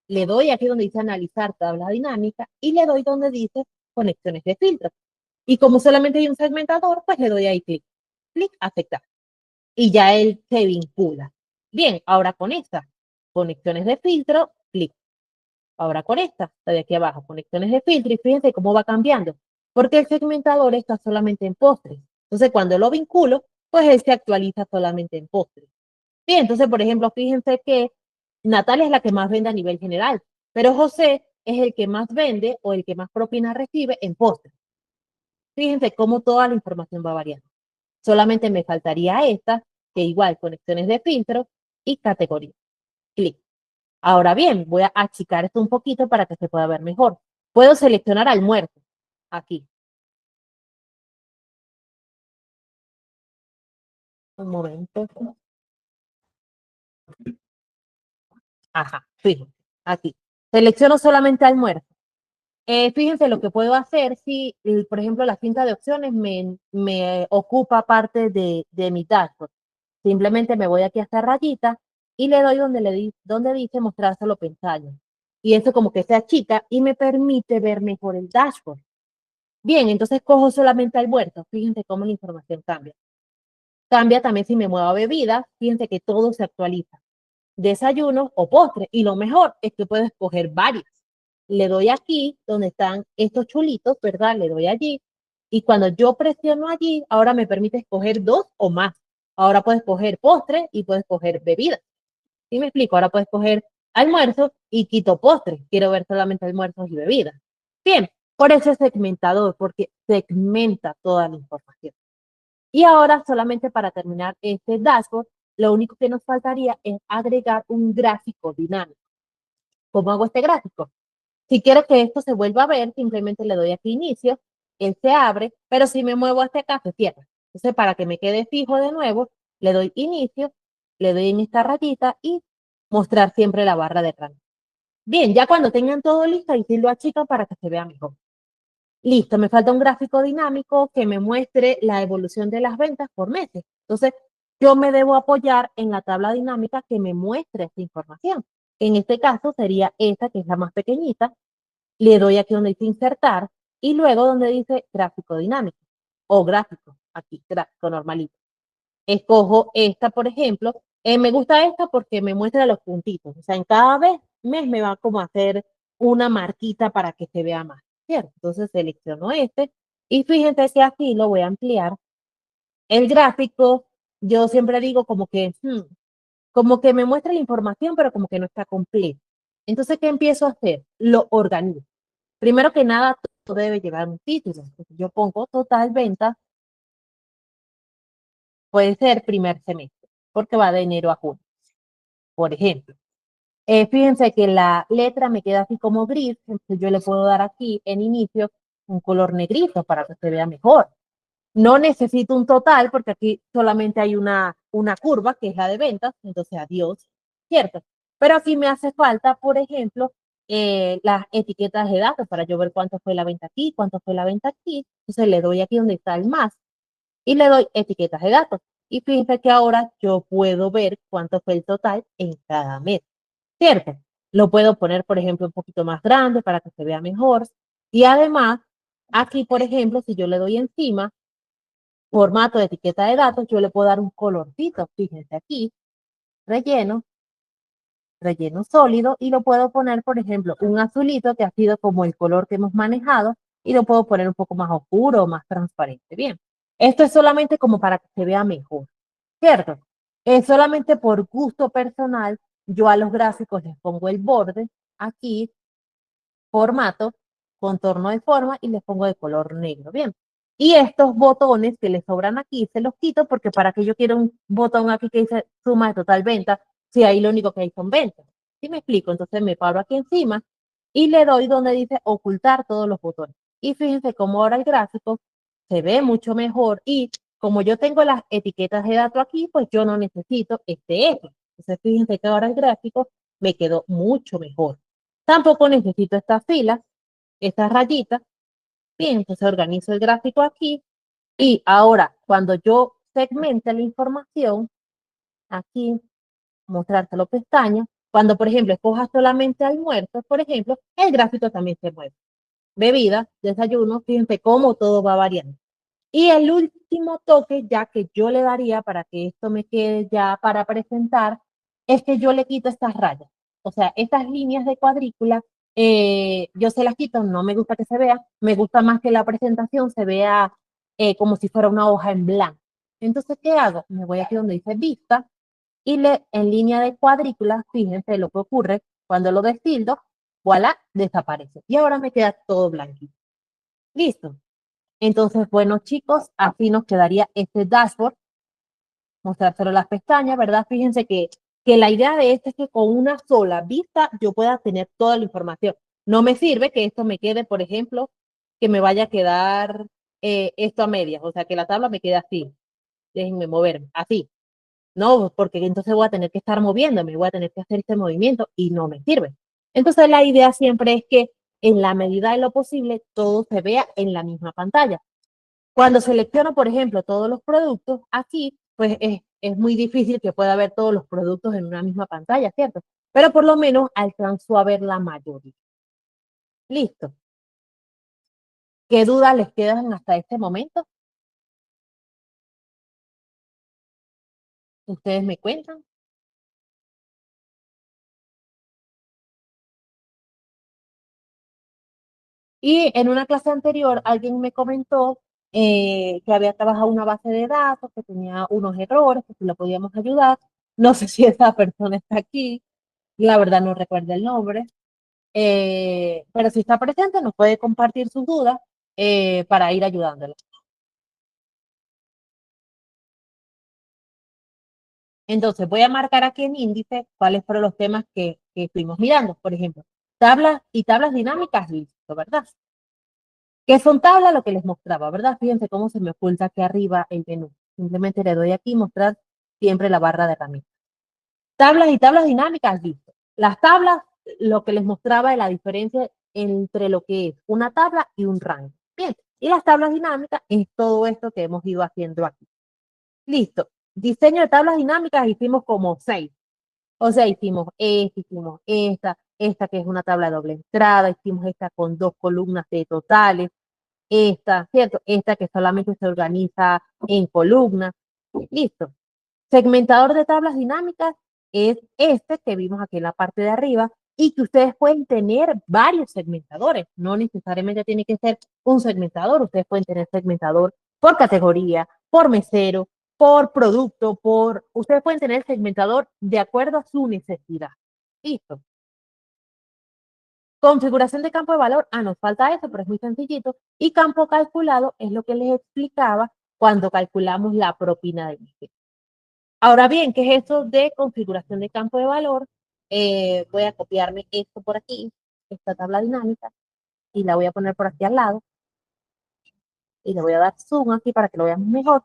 le doy aquí donde dice analizar tabla dinámica y le doy donde dice conexiones de filtro. Y como solamente hay un segmentador, pues le doy ahí clic, clic, aceptar. Y ya él se vincula. Bien, ahora con esta, conexiones de filtro, clic. Ahora con esta, está de aquí abajo, conexiones de filtro, y fíjense cómo va cambiando, porque el segmentador está solamente en postres. Entonces, cuando lo vinculo, pues él se actualiza solamente en postres. Bien, entonces, por ejemplo, fíjense que Natalia es la que más vende a nivel general, pero José es el que más vende o el que más propina recibe en postres. Fíjense cómo toda la información va variando. Solamente me faltaría esta, que igual, conexiones de filtro y categoría. Clic. Ahora bien, voy a achicar esto un poquito para que se pueda ver mejor. Puedo seleccionar almuerzo. Aquí. Un momento. Ajá, fíjense. Aquí. Selecciono solamente almuerzo. Fíjense lo que puedo hacer si, por ejemplo, la cinta de opciones me ocupa parte de mi dashboard. Simplemente me voy aquí a esta rayita y le doy donde dice mostrar solo pestañas. Y eso como que se achica y me permite ver mejor el dashboard. Bien, entonces cojo solamente almuerzo. Fíjense cómo la información cambia. Cambia también si me muevo a bebidas. Fíjense que todo se actualiza. Desayuno o postre. Y lo mejor es que puedo escoger varias. Le doy aquí donde están estos chulitos, ¿verdad? Le doy allí Y cuando yo presiono allí, ahora me permite escoger dos o más. Ahora puedes escoger postre y puedes escoger bebida. ¿Sí me explico? Ahora puedes escoger almuerzo y quito postre. Quiero ver solamente almuerzos y bebidas. Bien, por eso es segmentador, porque segmenta toda la información. Y ahora, solamente para terminar este dashboard, lo único que nos faltaría es agregar un gráfico dinámico. ¿Cómo hago este gráfico? Si quiero que esto se vuelva a ver, simplemente le doy aquí inicio, él se abre, pero si me muevo hasta acá, se cierra. Entonces, para que me quede fijo de nuevo, le doy inicio, le doy en esta rayita y mostrar siempre la barra de rango. Bien, ya cuando tengan todo listo, ahí sí lo achican para que se vea mejor. Listo, me falta un gráfico dinámico que me muestre la evolución de las ventas por meses. Entonces, yo me debo apoyar en la tabla dinámica que me muestre esta información. En este caso sería esta, que es la más pequeñita. Le doy aquí donde dice insertar y luego donde dice gráfico dinámico o gráfico, aquí, gráfico normalito. Escojo esta, por ejemplo. Me gusta esta porque me muestra los puntitos. O sea, en cada vez mes me va como a hacer una marquita para que se vea más, ¿cierto? Entonces selecciono este y fíjense que aquí lo voy a ampliar. El gráfico, yo siempre digo como que me muestra la información, pero como que no está completo. Entonces, ¿qué empiezo a hacer? Lo organizo. Primero que nada, todo debe llevar un título. Entonces, yo pongo total venta, puede ser primer semestre, porque va de enero a junio, por ejemplo. Fíjense que la letra me queda así como gris, entonces yo le puedo dar aquí en inicio un color negrito para que se vea mejor. No necesito un total porque aquí solamente hay una curva que es la de ventas, entonces adiós, ¿cierto? Pero aquí me hace falta, por ejemplo, las etiquetas de datos para yo ver cuánto fue la venta aquí, cuánto fue la venta aquí. Entonces le doy aquí donde está el más y le doy etiquetas de datos. Y fíjense que ahora yo puedo ver cuánto fue el total en cada mes, ¿cierto? Lo puedo poner, por ejemplo, un poquito más grande para que se vea mejor. Y además, aquí, por ejemplo, si yo le doy encima, formato de etiqueta de datos, yo le puedo dar un colorcito, fíjense aquí, relleno, relleno sólido, y lo puedo poner, por ejemplo, un azulito que ha sido como el color que hemos manejado, y lo puedo poner un poco más oscuro o más transparente. Bien, esto es solamente como para que se vea mejor, ¿cierto? Es solamente por gusto personal, yo a los gráficos les pongo el borde aquí, formato, contorno de forma y les pongo de color negro. Bien. Y estos botones que les sobran aquí, se los quito porque para que yo quiero un botón aquí que dice suma de total venta, si ahí lo único que hay son ventas. ¿Sí me explico? Entonces me paro aquí encima y le doy donde dice ocultar todos los botones. Y fíjense cómo ahora el gráfico se ve mucho mejor y como yo tengo las etiquetas de datos aquí, pues yo no necesito este eje. Entonces fíjense que ahora el gráfico me quedó mucho mejor. Tampoco necesito estas filas, estas rayitas. Bien, entonces organizo el gráfico aquí. Y ahora, cuando yo segmente la información, aquí, mostrártelo pestañas, cuando, por ejemplo, escojas solamente almuerzos, por ejemplo, el gráfico también se mueve. Bebida, desayuno, fíjense cómo todo va variando. Y el último toque, ya que yo le daría para que esto me quede ya para presentar, es que yo le quito estas rayas. O sea, estas líneas de cuadrícula, yo se las quito, no me gusta que se vea, me gusta más que la presentación se vea como si fuera una hoja en blanco. Entonces, ¿qué hago? Me voy aquí donde dice vista y en línea de cuadrícula, fíjense lo que ocurre cuando lo destildo, voilà, desaparece. Y ahora me queda todo blanquito. Listo. Entonces, bueno, chicos, así nos quedaría este dashboard, mostrárselo las pestañas, ¿verdad? Fíjense que la idea de este es que con una sola vista yo pueda tener toda la información. No me sirve que esto me quede, por ejemplo, que me vaya a quedar esto a medias, o sea, que la tabla me quede así. Déjenme moverme, así. No, porque entonces voy a tener que estar moviéndome, voy a tener que hacer este movimiento y no me sirve. Entonces, la idea siempre es que en la medida de lo posible todo se vea en la misma pantalla. Cuando selecciono, por ejemplo, todos los productos, aquí, pues es muy difícil que pueda ver todos los productos en una misma pantalla, ¿cierto? Pero por lo menos alcanzo a ver la mayoría. Listo. ¿Qué dudas les quedan hasta este momento? Ustedes me cuentan. Y en una clase anterior, alguien me comentó que había trabajado una base de datos, que tenía unos errores, que si lo podíamos ayudar. No sé si esa persona está aquí, la verdad no recuerdo el nombre, pero si está presente nos puede compartir sus dudas para ir ayudándolo. Entonces voy a marcar aquí en índice cuáles fueron los temas que estuvimos mirando. Por ejemplo, tablas y tablas dinámicas, listo, ¿verdad? ¿Qué son tablas? Lo que les mostraba, ¿verdad? Fíjense cómo se me oculta aquí arriba el menú. Simplemente le doy aquí mostrar siempre la barra de herramientas. Tablas y tablas dinámicas, listo. Las tablas, lo que les mostraba es la diferencia entre lo que es una tabla y un rango. Bien, y las tablas dinámicas es todo esto que hemos ido haciendo aquí. Listo. Diseño de tablas dinámicas hicimos como 6. O sea, hicimos esta que es una tabla de doble entrada, hicimos esta con 2 columnas de totales, esta, ¿cierto? Esta que solamente se organiza en columnas. Listo. Segmentador de tablas dinámicas es este que vimos aquí en la parte de arriba y que ustedes pueden tener varios segmentadores. No necesariamente tiene que ser un segmentador. Ustedes pueden tener segmentador por categoría, por mesero, por producto, Ustedes pueden tener segmentador de acuerdo a su necesidad. Listo. Configuración de campo de valor. Ah, nos falta eso, pero es muy sencillito. Y campo calculado es lo que les explicaba cuando calculamos la propina del mes. Ahora bien, ¿qué es eso de configuración de campo de valor? Voy a copiarme esto por aquí, esta tabla dinámica, y la voy a poner por aquí al lado, y le voy a dar zoom aquí para que lo veamos mejor.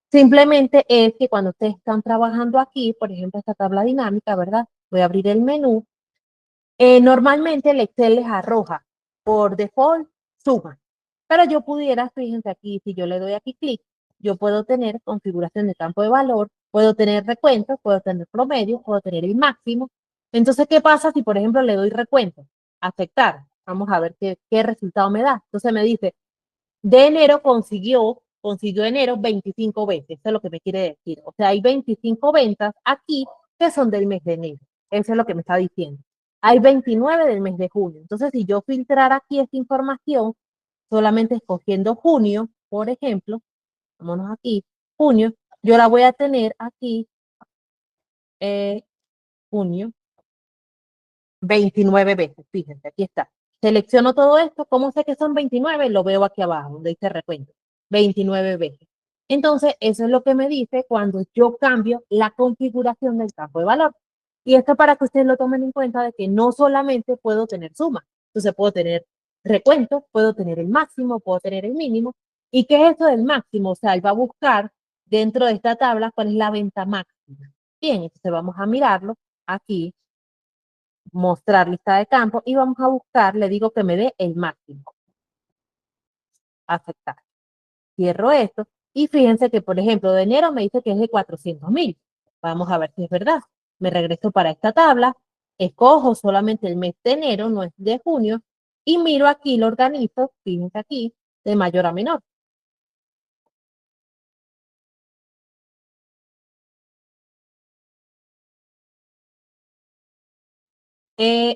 Simplemente es que cuando ustedes están trabajando aquí, por ejemplo, esta tabla dinámica, ¿verdad? Voy a abrir el menú. Normalmente el Excel les arroja por default suma, pero yo pudiera, fíjense aquí, si yo le doy aquí clic, yo puedo tener configuración de campo de valor, puedo tener recuentos, puedo tener promedio, puedo tener el máximo. Entonces, ¿qué pasa si, por ejemplo, le doy recuento? Aceptar. Vamos a ver qué resultado me da. Entonces me dice, de enero consiguió enero 25 veces. Eso es lo que me quiere decir. O sea, hay 25 ventas aquí que son del mes de enero. Eso es lo que me está diciendo. Hay 29 del mes de junio. Entonces, si yo filtrara aquí esta información, solamente escogiendo junio, por ejemplo, vámonos aquí, junio, yo la voy a tener aquí, eh, junio, 29 veces. Fíjense, aquí está. Selecciono todo esto. ¿Cómo sé que son 29? Lo veo aquí abajo, donde dice recuento. 29 veces. Entonces, eso es lo que me dice cuando yo cambio la configuración del campo de valor. Y esto para que ustedes lo tomen en cuenta de que no solamente puedo tener suma, entonces puedo tener recuento, puedo tener el máximo, puedo tener el mínimo. ¿Y qué es eso del máximo? O sea, él va a buscar dentro de esta tabla cuál es la venta máxima. Bien, entonces vamos a mirarlo aquí, mostrar lista de campo y vamos a buscar, le digo que me dé el máximo. Aceptar. Cierro esto y fíjense que, por ejemplo, de enero me dice que es de 400.000. Vamos a ver si es verdad. Me regreso para esta tabla, escojo solamente el mes de enero, no es de junio, y miro aquí, lo organizo, fíjense aquí, de mayor a menor.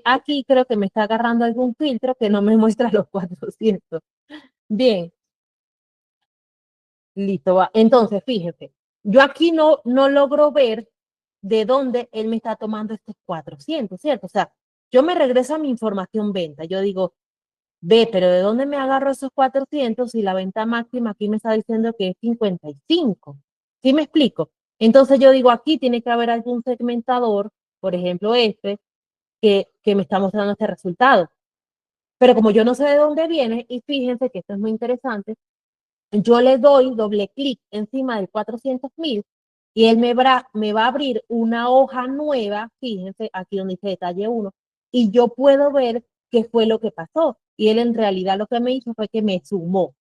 Aquí creo que me está agarrando algún filtro que no me muestra los 400. Bien, listo, va. Entonces, fíjense, yo aquí no logro ver de dónde él me está tomando estos 400, ¿cierto? O sea, yo me regreso a mi información venta. Yo digo, ve, pero ¿de dónde me agarro esos 400 si la venta máxima aquí me está diciendo que es 55? ¿Sí me explico? Entonces yo digo, aquí tiene que haber algún segmentador, por ejemplo este, que me está mostrando este resultado. Pero como yo no sé de dónde viene, y fíjense que esto es muy interesante, yo le doy doble clic encima del 400.000 y él me va a abrir una hoja nueva, fíjense aquí donde dice detalle 1, y yo puedo ver qué fue lo que pasó. Y él en realidad lo que me hizo fue que me sumó.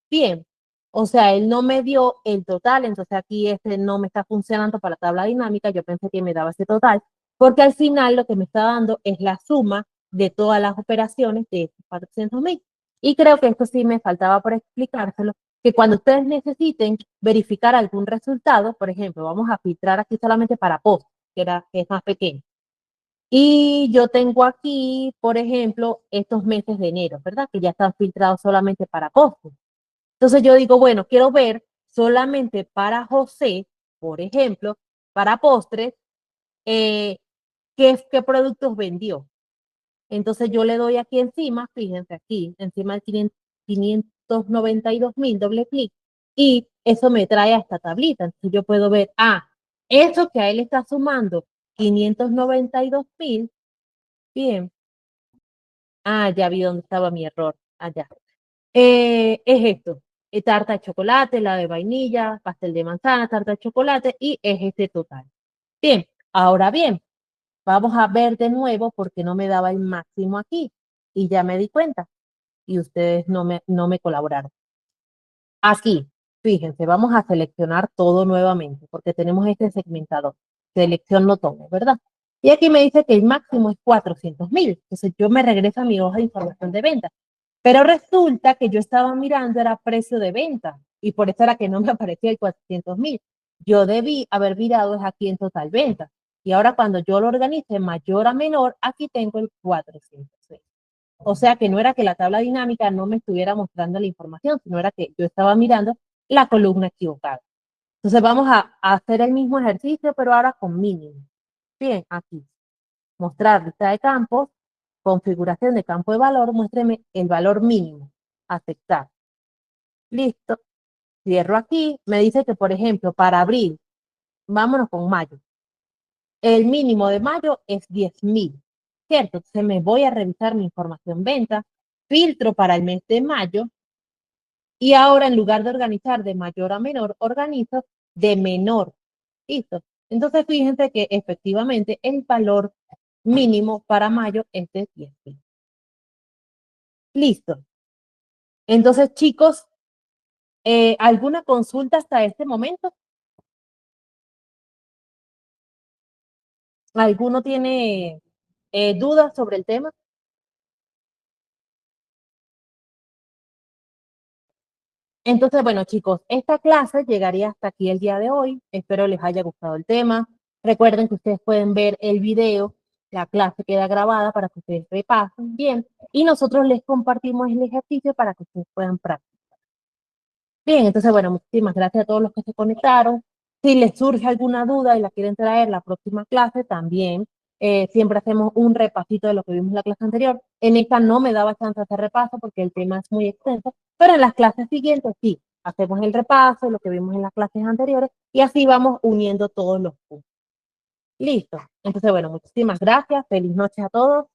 Bien, o sea, él no me dio el total, entonces aquí este no me está funcionando para la tabla dinámica, yo pensé que me daba ese total, porque al final lo que me está dando es la suma de todas las operaciones de estos 400.000. Y creo que esto sí me faltaba por explicárselo, que cuando ustedes necesiten verificar algún resultado, por ejemplo, vamos a filtrar aquí solamente para post, que es más pequeño. Y yo tengo aquí, por ejemplo, estos meses de enero, ¿verdad? Que ya están filtrados solamente para post. Entonces yo digo, bueno, quiero ver solamente para José, por ejemplo, para postres, eh, qué productos vendió. Entonces yo le doy aquí encima, fíjense aquí, encima de 592.000, doble clic, y eso me trae a esta tablita. Entonces yo puedo ver, eso que a él está sumando 592.000, bien, ya vi dónde estaba mi error, allá. Es esto, tarta de chocolate, la de vainilla, pastel de manzana, tarta de chocolate, y es este total. Bien, ahora bien, vamos a ver de nuevo porque no me daba el máximo aquí, y ya me di cuenta. Y ustedes no me colaboraron. Aquí, fíjense, vamos a seleccionar todo nuevamente porque tenemos este segmentador. Selección no tomo, ¿verdad? Y aquí me dice que el máximo es 400.000. Entonces yo me regreso a mi hoja de información de venta. Pero resulta que yo estaba mirando era precio de venta y por eso era que no me aparecía el 400.000. Yo debí haber mirado es aquí en total venta. Y ahora cuando yo lo organice mayor a menor, aquí tengo el 400. O sea que no era que la tabla dinámica no me estuviera mostrando la información, sino era que yo estaba mirando la columna equivocada. Entonces vamos a hacer el mismo ejercicio, pero ahora con mínimo. Bien, aquí. Mostrar lista de campos, configuración de campo de valor, muéstreme el valor mínimo. Aceptar. Listo. Cierro aquí. Me dice que, por ejemplo, para abril, vámonos con mayo. El mínimo de mayo es 10.000, ¿cierto? Entonces me voy a revisar mi información venta, filtro para el mes de mayo y ahora en lugar de organizar de mayor a menor, organizo de menor. ¿Listo? Entonces fíjense que efectivamente el valor mínimo para mayo es de 10.000. Listo. Entonces, chicos, ¿alguna consulta hasta este momento? ¿Alguno tiene dudas sobre el tema? Entonces, bueno, chicos, esta clase llegaría hasta aquí el día de hoy. Espero les haya gustado el tema. Recuerden que ustedes pueden ver el video, la clase queda grabada para que ustedes repasen bien y nosotros les compartimos el ejercicio para que ustedes puedan practicar. Bien, entonces, bueno, muchísimas gracias a todos los que se conectaron. Si les surge alguna duda y la quieren traer la próxima clase, también siempre hacemos un repasito de lo que vimos en la clase anterior. En esta no me daba chance de hacer repaso porque el tema es muy extenso, pero en las clases siguientes sí, hacemos el repaso, lo que vimos en las clases anteriores, y así vamos uniendo todos los puntos. Listo. Entonces, bueno, muchísimas gracias. Feliz noche a todos.